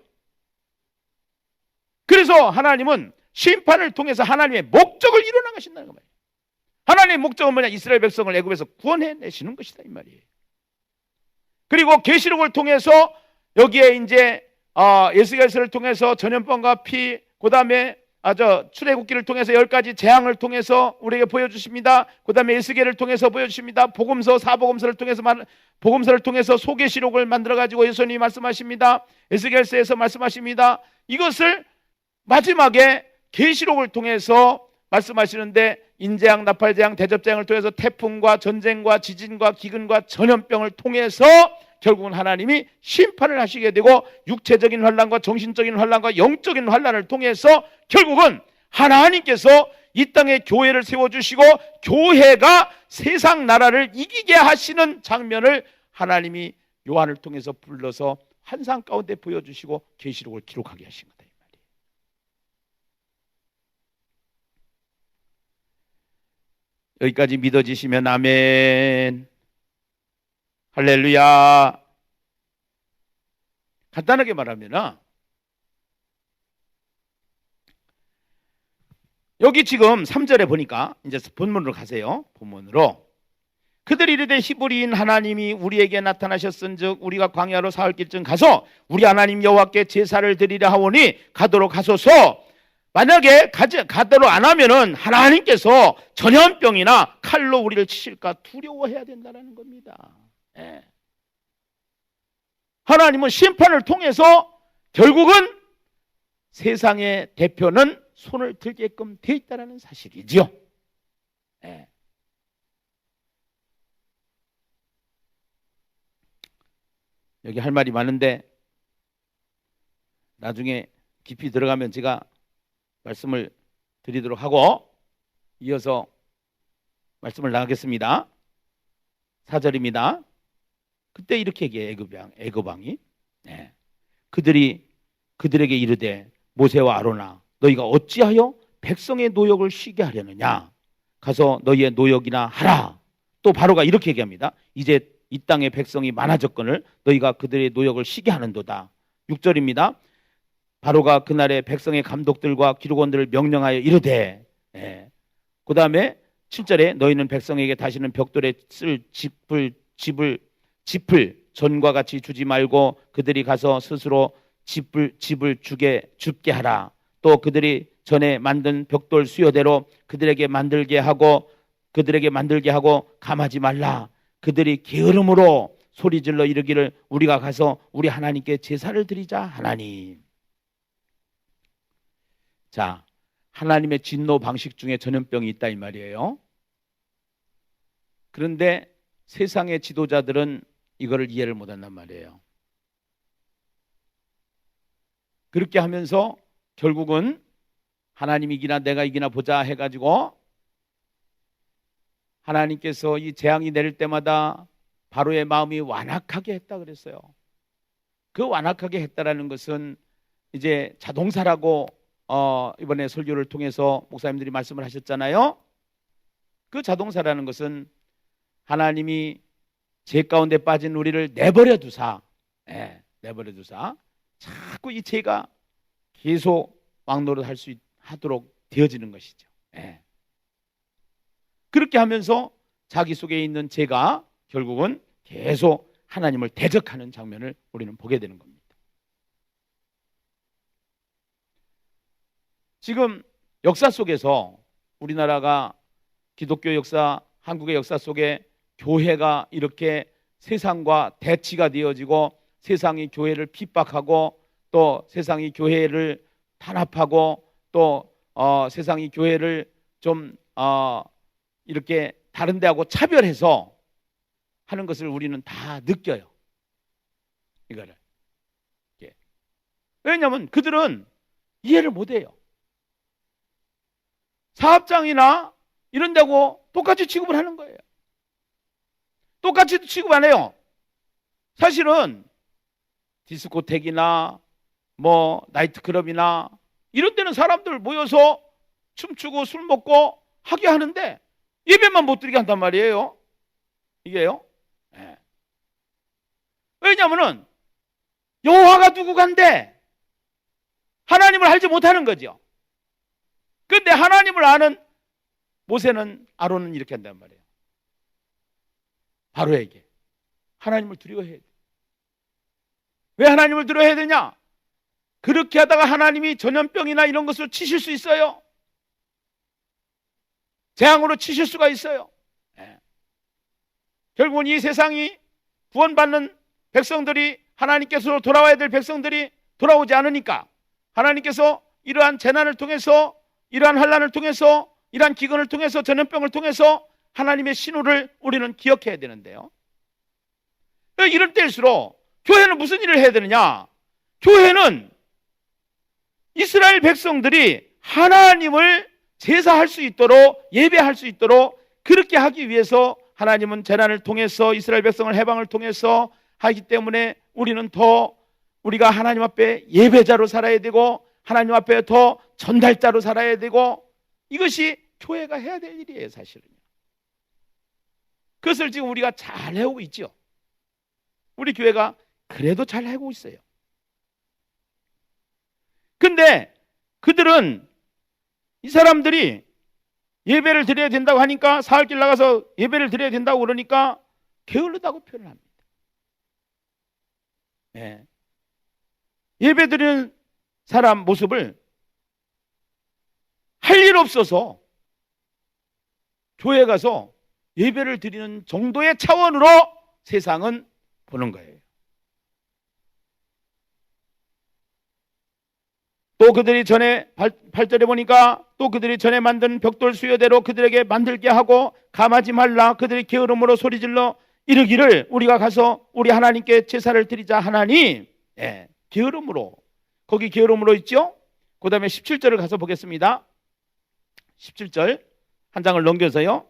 그래서 하나님은 심판을 통해서 하나님의 목적을 이뤄나가신다는 거예요. 하나님의 목적은 뭐냐? 이스라엘 백성을 애굽에서 구원해내시는 것이다 이 말이에요. 그리고 계시록을 통해서 여기에 이제 에스겔서를 통해서 전염병과 피, 그 다음에 출애굽기를 통해서 10가지 재앙을 통해서 우리에게 보여주십니다. 그 다음에 에스겔을 통해서 보여주십니다. 복음서, 사복음서를 통해서 소계시록을 만들어가지고 예수님이 말씀하십니다. 에스겔서에서 말씀하십니다. 이것을 마지막에 계시록을 통해서 말씀하시는데 인재앙, 나팔재앙, 대접재앙을 통해서 태풍과 전쟁과 지진과 기근과 전염병을 통해서 결국은 하나님이 심판을 하시게 되고 육체적인 환난과 정신적인 환난과 영적인 환난을 통해서 결국은 하나님께서 이 땅에 교회를 세워주시고 교회가 세상 나라를 이기게 하시는 장면을 하나님이 요한을 통해서 불러서 환상 가운데 보여주시고 계시록을 기록하게 하신 거다 이 말이에요. 여기까지 믿어지시면 아멘. 할렐루야. 간단하게 말하면 여기 지금 3절에 보니까 이제 본문으로 가세요. 본문으로 그들이 이르되 히브리인 하나님이 우리에게 나타나셨은즉 우리가 광야로 사흘 길쯤 가서 우리 하나님 여호와께 제사를 드리려 하오니 가도록 하소서. 만약에 가도록 안 하면은 하나님께서 전염병이나 칼로 우리를 치실까 두려워해야 된다는 겁니다. 하나님은 심판을 통해서 결국은 세상의 대표는 손을 들게끔 되어 있다는 사실이죠. 여기 할 말이 많은데 나중에 깊이 들어가면 제가 말씀을 드리도록 하고 이어서 말씀을 나가겠습니다. 4절입니다. 그때 이렇게 얘기해요. 애굽왕이 그들에게 이르되 모세와 아로나 너희가 어찌하여 백성의 노역을 쉬게 하려느냐? 가서 너희의 노역이나 하라. 또 바로가 이렇게 얘기합니다. 이제 이 땅의 백성이 많아졌거늘 너희가 그들의 노역을 쉬게 하는도다. 6절입니다. 바로가 그날에 백성의 감독들과 기록원들을 명령하여 이르되 그 다음에 7절에 너희는 백성에게 다시는 벽돌에 쓸 집을 전과 같이 주지 말고 그들이 가서 스스로 집을 줍게 하라. 또 그들이 전에 만든 벽돌 수요대로 그들에게 만들게 하고 감하지 말라. 그들이 게으름으로 소리질러 이르기를 우리가 가서 우리 하나님께 제사를 드리자 하나니. 자, 하나님의 진노 방식 중에 전염병이 있다 이 말이에요. 그런데 세상의 지도자들은 이거를 이해를 못한단 말이에요. 그렇게 하면서 결국은 하나님 이기나 내가 이기나 보자 해가지고 하나님께서 이 재앙이 내릴 때마다 바로의 마음이 완악하게 했다 그랬어요. 그 완악하게 했다라는 것은 이제 자동사라고 이번에 설교를 통해서 목사님들이 말씀을 하셨잖아요. 그 자동사라는 것은 하나님이 죄 가운데 빠진 우리를 내버려 두사, 내버려 두사 자꾸 이 죄가 계속 왕노릇 하도록 되어지는 것이죠. 그렇게 하면서 자기 속에 있는 죄가 결국은 계속 하나님을 대적하는 장면을 우리는 보게 되는 겁니다. 지금 역사 속에서 우리나라가 기독교 역사, 한국의 역사 속에 교회가 이렇게 세상과 대치가 되어지고 세상이 교회를 핍박하고 또 세상이 교회를 탄압하고 또 세상이 교회를 좀 이렇게 다른 데하고 차별해서 하는 것을 우리는 다 느껴요. 이거를. 왜냐하면 그들은 이해를 못해요. 사업장이나 이런 데하고 똑같이 취급을 하는 거예요. 똑같이 취급 안 해요. 사실은 디스코텍이나 뭐 나이트클럽이나 이런 데는 사람들 모여서 춤추고 술 먹고 하게 하는데 예배만 못 드리게 한단 말이에요. 이게요. 왜냐하면은 여호와가 누구간데 하나님을 알지 못하는 거죠. 그런데 하나님을 아는 모세는 아론은 이렇게 한단 말이에요. 바로에게 하나님을 두려워해야 돼. 왜 하나님을 두려워해야 되냐? 그렇게 하다가 하나님이 전염병이나 이런 것을 치실 수 있어요. 재앙으로 치실 수가 있어요. 결국은 이 세상이 구원받는 백성들이 하나님께서 돌아와야 될 백성들이 돌아오지 않으니까 하나님께서 이러한 재난을 통해서 이러한 환난을 통해서 이러한 기근을 통해서 전염병을 통해서 하나님의 신호를 우리는 기억해야 되는데요. 이럴 때일수록 교회는 무슨 일을 해야 되느냐? 교회는 이스라엘 백성들이 하나님을 제사할 수 있도록 예배할 수 있도록 그렇게 하기 위해서 하나님은 재난을 통해서 이스라엘 백성을 해방을 통해서 하기 때문에 우리는 더 우리가 하나님 앞에 예배자로 살아야 되고 하나님 앞에 더 전달자로 살아야 되고 이것이 교회가 해야 될 일이에요. 사실은. 그것을 지금 우리가 잘 해오고 있죠. 우리 교회가 그래도 잘 하고 있어요. 근데 그들은 이 사람들이 예배를 드려야 된다고 하니까 사흘길 나가서 예배를 드려야 된다고 그러니까 게을르다고 표현을 합니다. 예배 드리는 사람 모습을 할 일 없어서 교회 가서 예배를 드리는 정도의 차원으로 세상은 보는 거예요. 또 그들이 전에 8절에 보니까 또 그들이 전에 만든 벽돌 수요대로 그들에게 만들게 하고 감하지 말라. 그들이 게으름으로 소리질러 이르기를 우리가 가서 우리 하나님께 제사를 드리자 하나니. 게으름으로. 거기 게으름으로 있죠. 그 다음에 17절을 가서 보겠습니다. 17절 한 장을 넘겨서요.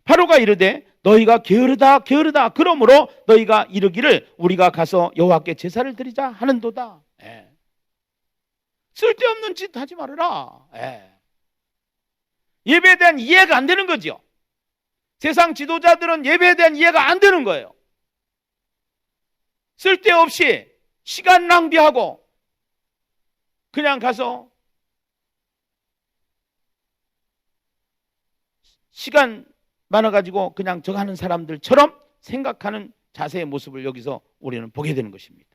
바로가 이르되 너희가 게으르다 게으르다 그러므로 너희가 이르기를 우리가 가서 여호와께 제사를 드리자 하는도다. 쓸데없는 짓 하지 말아라. 예배에 대한 이해가 안 되는 거죠. 세상 지도자들은 예배에 대한 이해가 안 되는 거예요. 쓸데없이 시간 낭비하고 그냥 가서 시간 많아가지고 그냥 저거 하는 사람들처럼 생각하는 자세의 모습을 여기서 우리는 보게 되는 것입니다.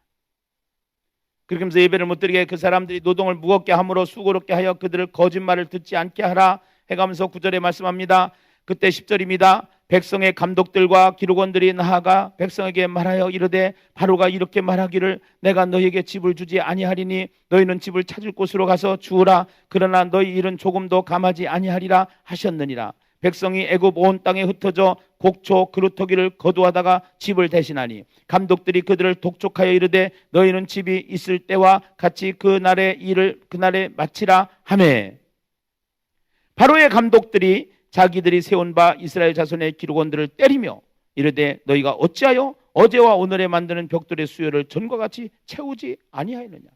그렇게 하면서 예배를 못 드리게 그 사람들이 노동을 무겁게 함으로 수고롭게 하여 그들을 거짓말을 듣지 않게 하라 해가면서 9절에 말씀합니다. 그때 10절입니다. 백성의 감독들과 기록원들이 나아가 백성에게 말하여 이르되 바로가 이렇게 말하기를 내가 너희에게 집을 주지 아니하리니 너희는 집을 찾을 곳으로 가서 주우라. 그러나 너희 일은 조금도 감하지 아니하리라 하셨느니라. 백성이 애굽 온 땅에 흩어져 곡초 그루터기를 거두하다가 집을 대신하니 감독들이 그들을 독촉하여 이르되 너희는 집이 있을 때와 같이 그날의 일을 그날에 마치라 하매 바로의 감독들이 자기들이 세운 바 이스라엘 자손의 기록원들을 때리며 이르되 너희가 어찌하여 어제와 오늘에 만드는 벽돌의 수요를 전과 같이 채우지 아니하였느냐.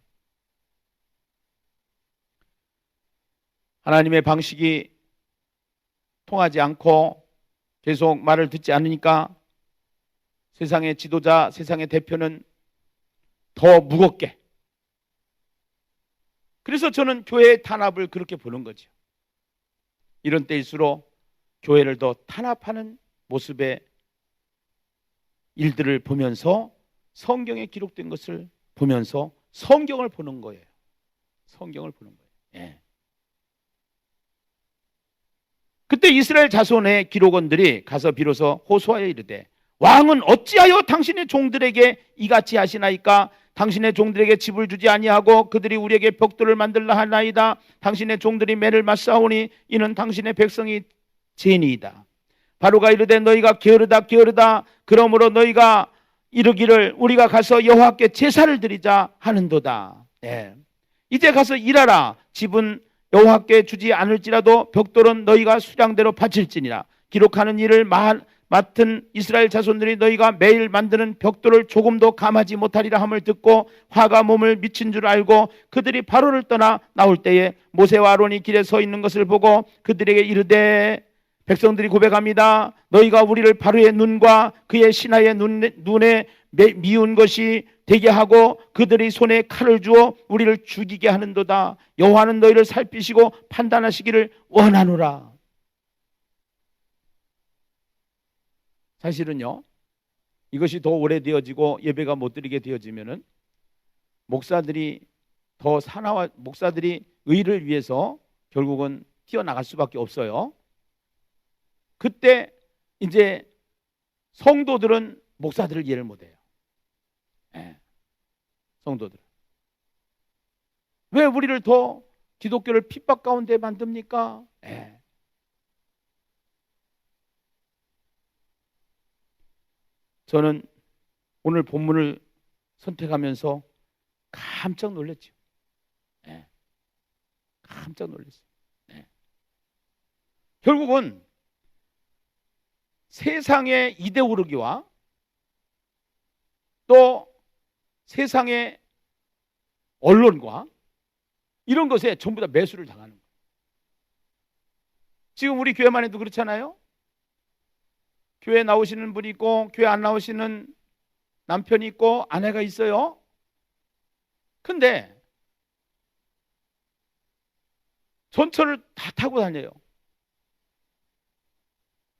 하나님의 방식이 통하지 않고 계속 말을 듣지 않으니까 세상의 지도자, 세상의 대표는 더 무겁게. 그래서 저는 교회의 탄압을 그렇게 보는 거죠. 이런 때일수록 교회를 더 탄압하는 모습의 일들을 보면서 성경에 기록된 것을 보면서 성경을 보는 거예요. 성경을 보는 거예요. 예. 그때 이스라엘 자손의 기록원들이 가서 비로소 호소하여 이르되 왕은 어찌하여 당신의 종들에게 이같이 하시나이까? 당신의 종들에게 집을 주지 아니하고 그들이 우리에게 벽돌을 만들라 하나이다. 당신의 종들이 매를 맞사오니 이는 당신의 백성이 죄니이다. 바로가 이르되 너희가 게으르다 게으르다. 그러므로 너희가 이르기를 우리가 가서 여호와께 제사를 드리자 하는도다. 네. 이제 가서 일하라. 집은 여호와께 주지 않을지라도 벽돌은 너희가 수량대로 바칠지니라. 기록하는 일을 맡은 이스라엘 자손들이 너희가 매일 만드는 벽돌을 조금도 감하지 못하리라 함을 듣고 화가 몸을 미친 줄 알고 그들이 바로를 떠나 나올 때에 모세와 아론이 길에 서 있는 것을 보고 그들에게 이르되 백성들이 고백합니다. 너희가 우리를 바로의 눈과 그의 신하의 눈에 미운 것이 되게 하고 그들이 손에 칼을 주어 우리를 죽이게 하는도다. 여호와는 너희를 살피시고 판단하시기를 원하노라. 사실은요, 이것이 더 오래되어지고 예배가 못 드리게 되어지면은 목사들이 목사들이 의를 위해서 결국은 튀어나갈 수밖에 없어요. 그때 이제 성도들은 목사들을 이해를 못해요. 네. 성도들. 왜 우리를 더 기독교를 핍박 가운데 만듭니까? 네. 저는 오늘 본문을 선택하면서 깜짝 놀랐죠. 네. 깜짝 놀랐어요. 네. 결국은 세상의 이데올로기와 또 세상의 언론과 이런 것에 전부 다 매수를 당하는 거예요. 지금 우리 교회만 해도 그렇잖아요. 교회 나오시는 분이 있고 교회 안 나오시는 남편이 있고 아내가 있어요. 근데 전철을 다 타고 다녀요.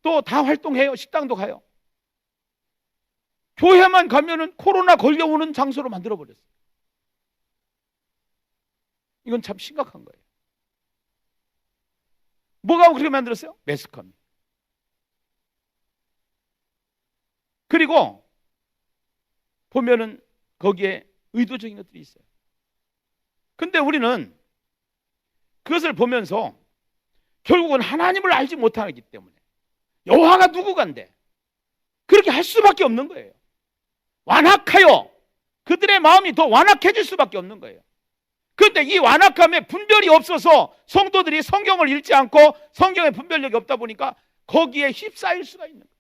또 다 활동해요. 식당도 가요. 교회만 가면은 코로나 걸려오는 장소로 만들어버렸어요. 이건 참 심각한 거예요. 뭐가 그렇게 만들었어요? 매스컴. 그리고 보면은 거기에 의도적인 것들이 있어요. 근데 우리는 그것을 보면서 결국은 하나님을 알지 못하기 때문에 여호와가 누구간데 그렇게 할 수밖에 없는 거예요. 완악하여 그들의 마음이 더 완악해질 수밖에 없는 거예요. 그런데 이 완악함에 분별이 없어서 성도들이 성경을 읽지 않고 성경에 분별력이 없다 보니까 거기에 휩싸일 수가 있는 거예요.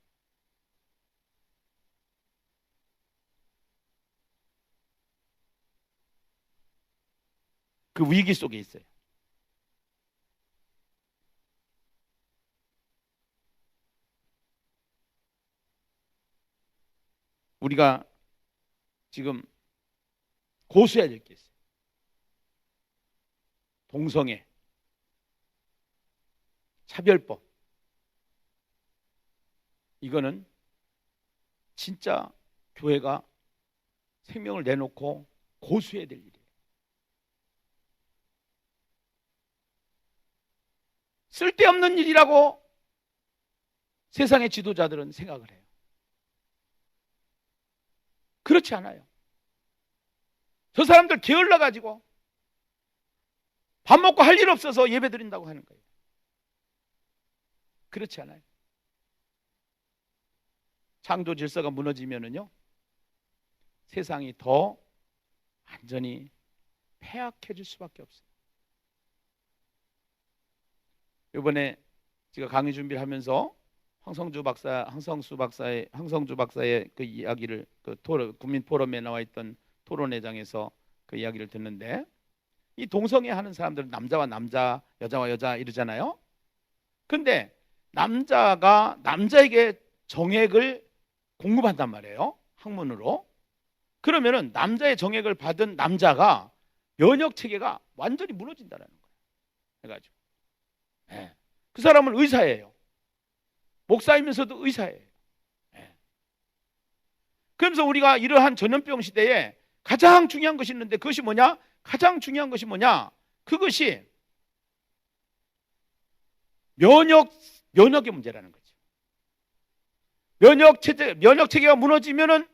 그 위기 속에 있어요. 우리가 지금 고수해야 될 게 있어요. 동성애, 차별법. 이거는 진짜 교회가 생명을 내놓고 고수해야 될 일이에요. 쓸데없는 일이라고 세상의 지도자들은 생각을 해요. 그렇지 않아요. 저 사람들 게을러 가지고 밥 먹고 할 일 없어서 예배 드린다고 하는 거예요. 그렇지 않아요. 창조 질서가 무너지면은요, 세상이 더 완전히 폐악해질 수밖에 없어요. 이번에 제가 강의 준비를 하면서 황성수 박사의 그 이야기를 국민 포럼에 나와 있던 토론회장에서 그 이야기를 듣는데, 이 동성애 하는 사람들은 남자와 남자, 여자와 여자 이러잖아요. 근데 남자가 남자에게 정액을 공급한단 말이에요, 학문으로. 그러면은 남자의 정액을 받은 남자가 면역 체계가 완전히 무너진다는 거예요. 해가지고, 네. 그 사람은 의사예요. 목사이면서도 의사예요. 네. 그러면서 우리가 이러한 전염병 시대에 가장 중요한 것이 있는데, 그것이 뭐냐? 가장 중요한 것이 뭐냐? 그것이 면역의 문제라는 거죠. 면역 체계가 무너지면은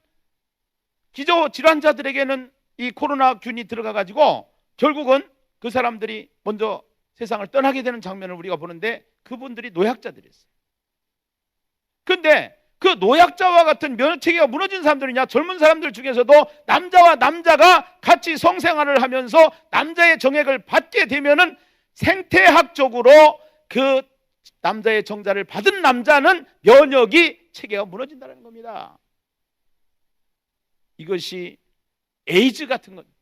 기저 질환자들에게는 이 코로나균이 들어가 가지고 결국은 그 사람들이 먼저 세상을 떠나게 되는 장면을 우리가 보는데, 그분들이 노약자들이었어요. 근데 그 노약자와 같은 면역체계가 무너진 사람들이냐, 젊은 사람들 중에서도 남자와 남자가 같이 성생활을 하면서 남자의 정액을 받게 되면은 생태학적으로 그 남자의 정자를 받은 남자는 면역이 체계가 무너진다는 겁니다. 이것이 에이즈 같은 겁니다.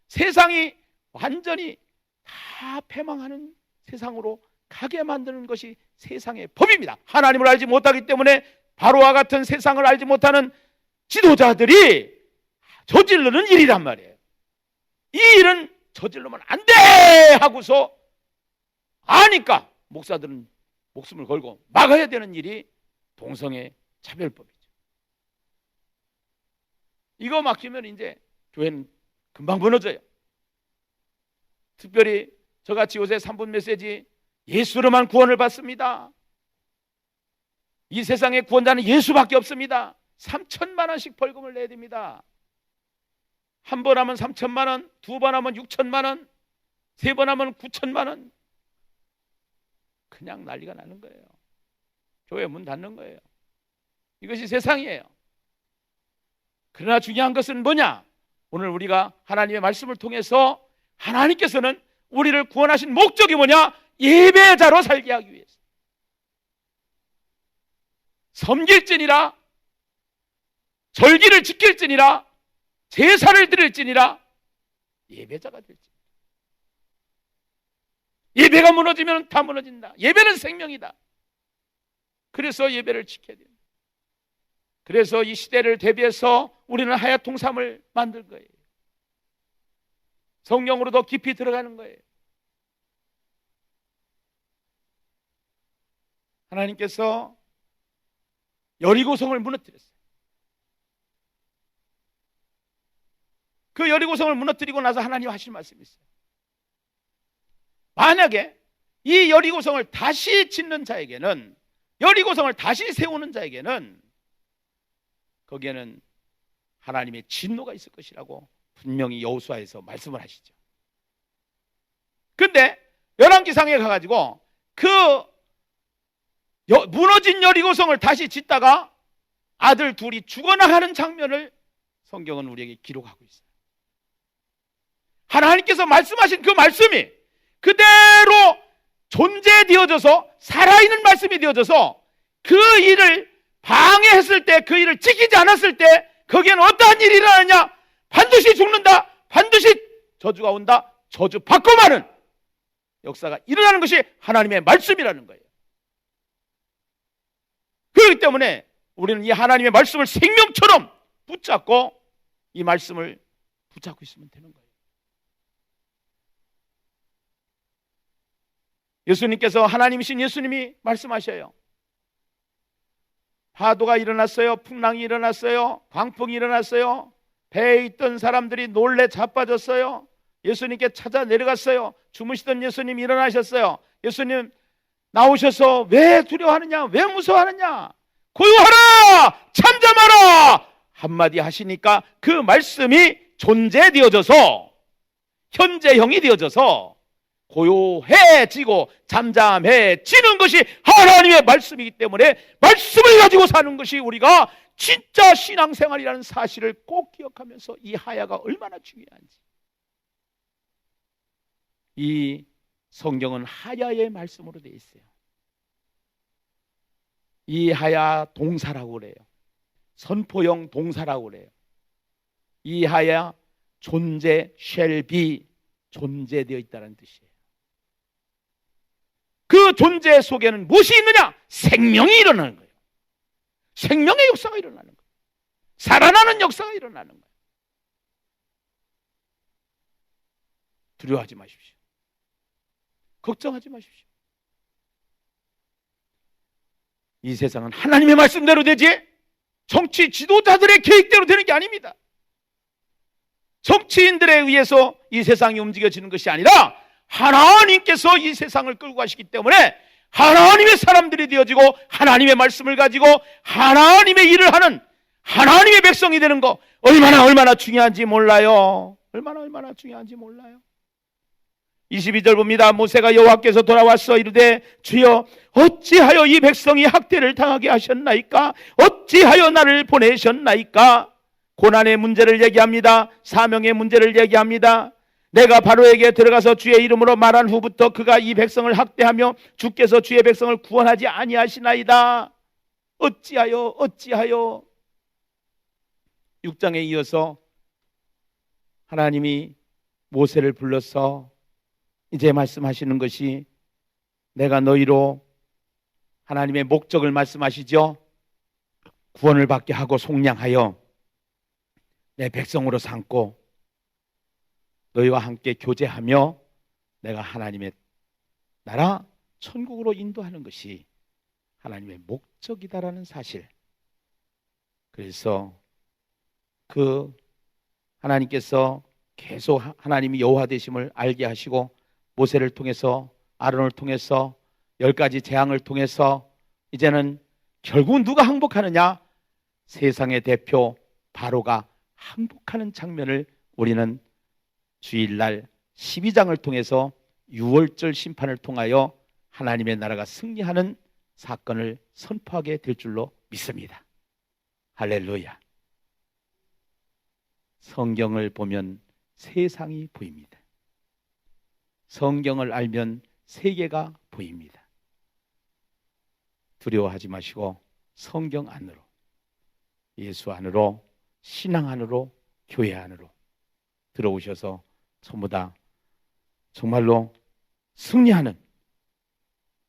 세상이 완전히 다 패망하는 세상으로 가게 만드는 것이 세상의 법입니다. 하나님을 알지 못하기 때문에 바로와 같은 세상을 알지 못하는 지도자들이 저지르는 일이란 말이에요. 이 일은 저질러면 안 돼 하고서 아니까 목사들은 목숨을 걸고 막아야 되는 일이 동성애 차별법이죠. 이거 막히면 이제 교회는 금방 무너져요. 특별히 저같이 요새 3분 메시지 예수로만 구원을 받습니다. 이 세상의 구원자는 예수밖에 없습니다. 3천만 원씩 벌금을 내야 됩니다. 한 번 하면 3천만 원, 두 번 하면 6천만 원, 세 번 하면 9천만 원. 그냥 난리가 나는 거예요. 교회 문 닫는 거예요. 이것이 세상이에요. 그러나 중요한 것은 뭐냐? 오늘 우리가 하나님의 말씀을 통해서 하나님께서는 우리를 구원하신 목적이 뭐냐? 예배자로 살게 하기 위해서. 섬길지니라, 절기를 지킬지니라, 제사를 드릴지니라, 예배자가 될지니라. 예배가 무너지면 다 무너진다. 예배는 생명이다. 그래서 예배를 지켜야 됩니다. 그래서 이 시대를 대비해서 우리는 하얗 통삼을 만들 거예요. 성령으로 더 깊이 들어가는 거예요. 하나님께서 여리고성을 무너뜨렸어요. 그 여리고성을 무너뜨리고 나서 하나님 하실 말씀이 있어요. 만약에 이 여리고성을 다시 짓는 자에게는, 여리고성을 다시 세우는 자에게는 거기에는 하나님의 진노가 있을 것이라고 분명히 여호수아에서 말씀을 하시죠. 근데 열왕기상에 가가지고 그 무너진 여리고성을 다시 짓다가 아들 둘이 죽어나 하는 장면을 성경은 우리에게 기록하고 있어요. 하나님께서 말씀하신 그 말씀이 그대로 존재되어져서 살아있는 말씀이 되어져서 그 일을 방해했을 때, 그 일을 지키지 않았을 때 거기에는 어떠한 일이 일어나느냐? 반드시 죽는다, 반드시 저주가 온다, 저주 받고 마는 역사가 일어나는 것이 하나님의 말씀이라는 거예요. 그렇기 때문에 우리는 이 하나님의 말씀을 생명처럼 붙잡고 이 말씀을 붙잡고 있으면 되는 거예요. 예수님께서, 하나님이신 예수님이 말씀하셔요. 파도가 일어났어요. 풍랑이 일어났어요. 광풍이 일어났어요. 배에 있던 사람들이 놀래 자빠졌어요. 예수님께 찾아 내려갔어요. 주무시던 예수님이 일어나셨어요. 예수님 나오셔서 왜 두려워하느냐, 왜 무서워하느냐, 고요하라, 잠잠하라 한마디 하시니까 그 말씀이 존재되어져서, 현재형이 되어져서 고요해지고 잠잠해지는 것이 하나님의 말씀이기 때문에 말씀을 가지고 사는 것이 우리가 진짜 신앙생활이라는 사실을 꼭 기억하면서 이 하야가 얼마나 중요한지. 이 성경은 하야의 말씀으로 되어 있어요. 이 하야 동사라고 그래요. 선포형 동사라고 그래요. 이 하야 존재, shall be, 존재되어 있다는 뜻이에요. 그 존재 속에는 무엇이 있느냐? 생명이 일어나는 거예요. 생명의 역사가 일어나는 거예요. 살아나는 역사가 일어나는 거예요. 두려워하지 마십시오. 걱정하지 마십시오. 이 세상은 하나님의 말씀대로 되지 정치 지도자들의 계획대로 되는 게 아닙니다. 정치인들에 의해서 이 세상이 움직여지는 것이 아니라 하나님께서 이 세상을 끌고 가시기 때문에 하나님의 사람들이 되어지고 하나님의 말씀을 가지고 하나님의 일을 하는 하나님의 백성이 되는 거 얼마나 중요한지 몰라요. 얼마나 중요한지 몰라요. 22절 봅니다. 모세가 여호와께서 돌아와서 이르되 주여 어찌하여 이 백성이 학대를 당하게 하셨나이까? 어찌하여 나를 보내셨나이까? 고난의 문제를 얘기합니다. 사명의 문제를 얘기합니다. 내가 바로에게 들어가서 주의 이름으로 말한 후부터 그가 이 백성을 학대하며 주께서 주의 백성을 구원하지 아니하시나이다. 어찌하여 6장에 이어서 하나님이 모세를 불러서 이제 말씀하시는 것이 내가 너희로 하나님의 목적을 말씀하시죠. 구원을 받게 하고 속량하여 내 백성으로 삼고 너희와 함께 교제하며 내가 하나님의 나라 천국으로 인도하는 것이 하나님의 목적이다라는 사실. 그래서 그 하나님께서 계속 하나님이 여호와 되심을 알게 하시고 모세를 통해서 아론을 통해서 10가지 재앙을 통해서 이제는 결국 누가 항복하느냐? 세상의 대표 바로가 항복하는 장면을 우리는 주일날 12장을 통해서 6월절 심판을 통하여 하나님의 나라가 승리하는 사건을 선포하게 될 줄로 믿습니다. 할렐루야. 성경을 보면 세상이 보입니다. 성경을 알면 세계가 보입니다. 두려워하지 마시고 성경 안으로, 예수 안으로, 신앙 안으로, 교회 안으로 들어오셔서 전부 다 정말로 승리하는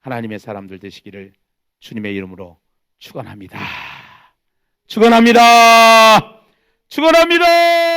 하나님의 사람들 되시기를 주님의 이름으로 축원합니다. 축원합니다. 축원합니다.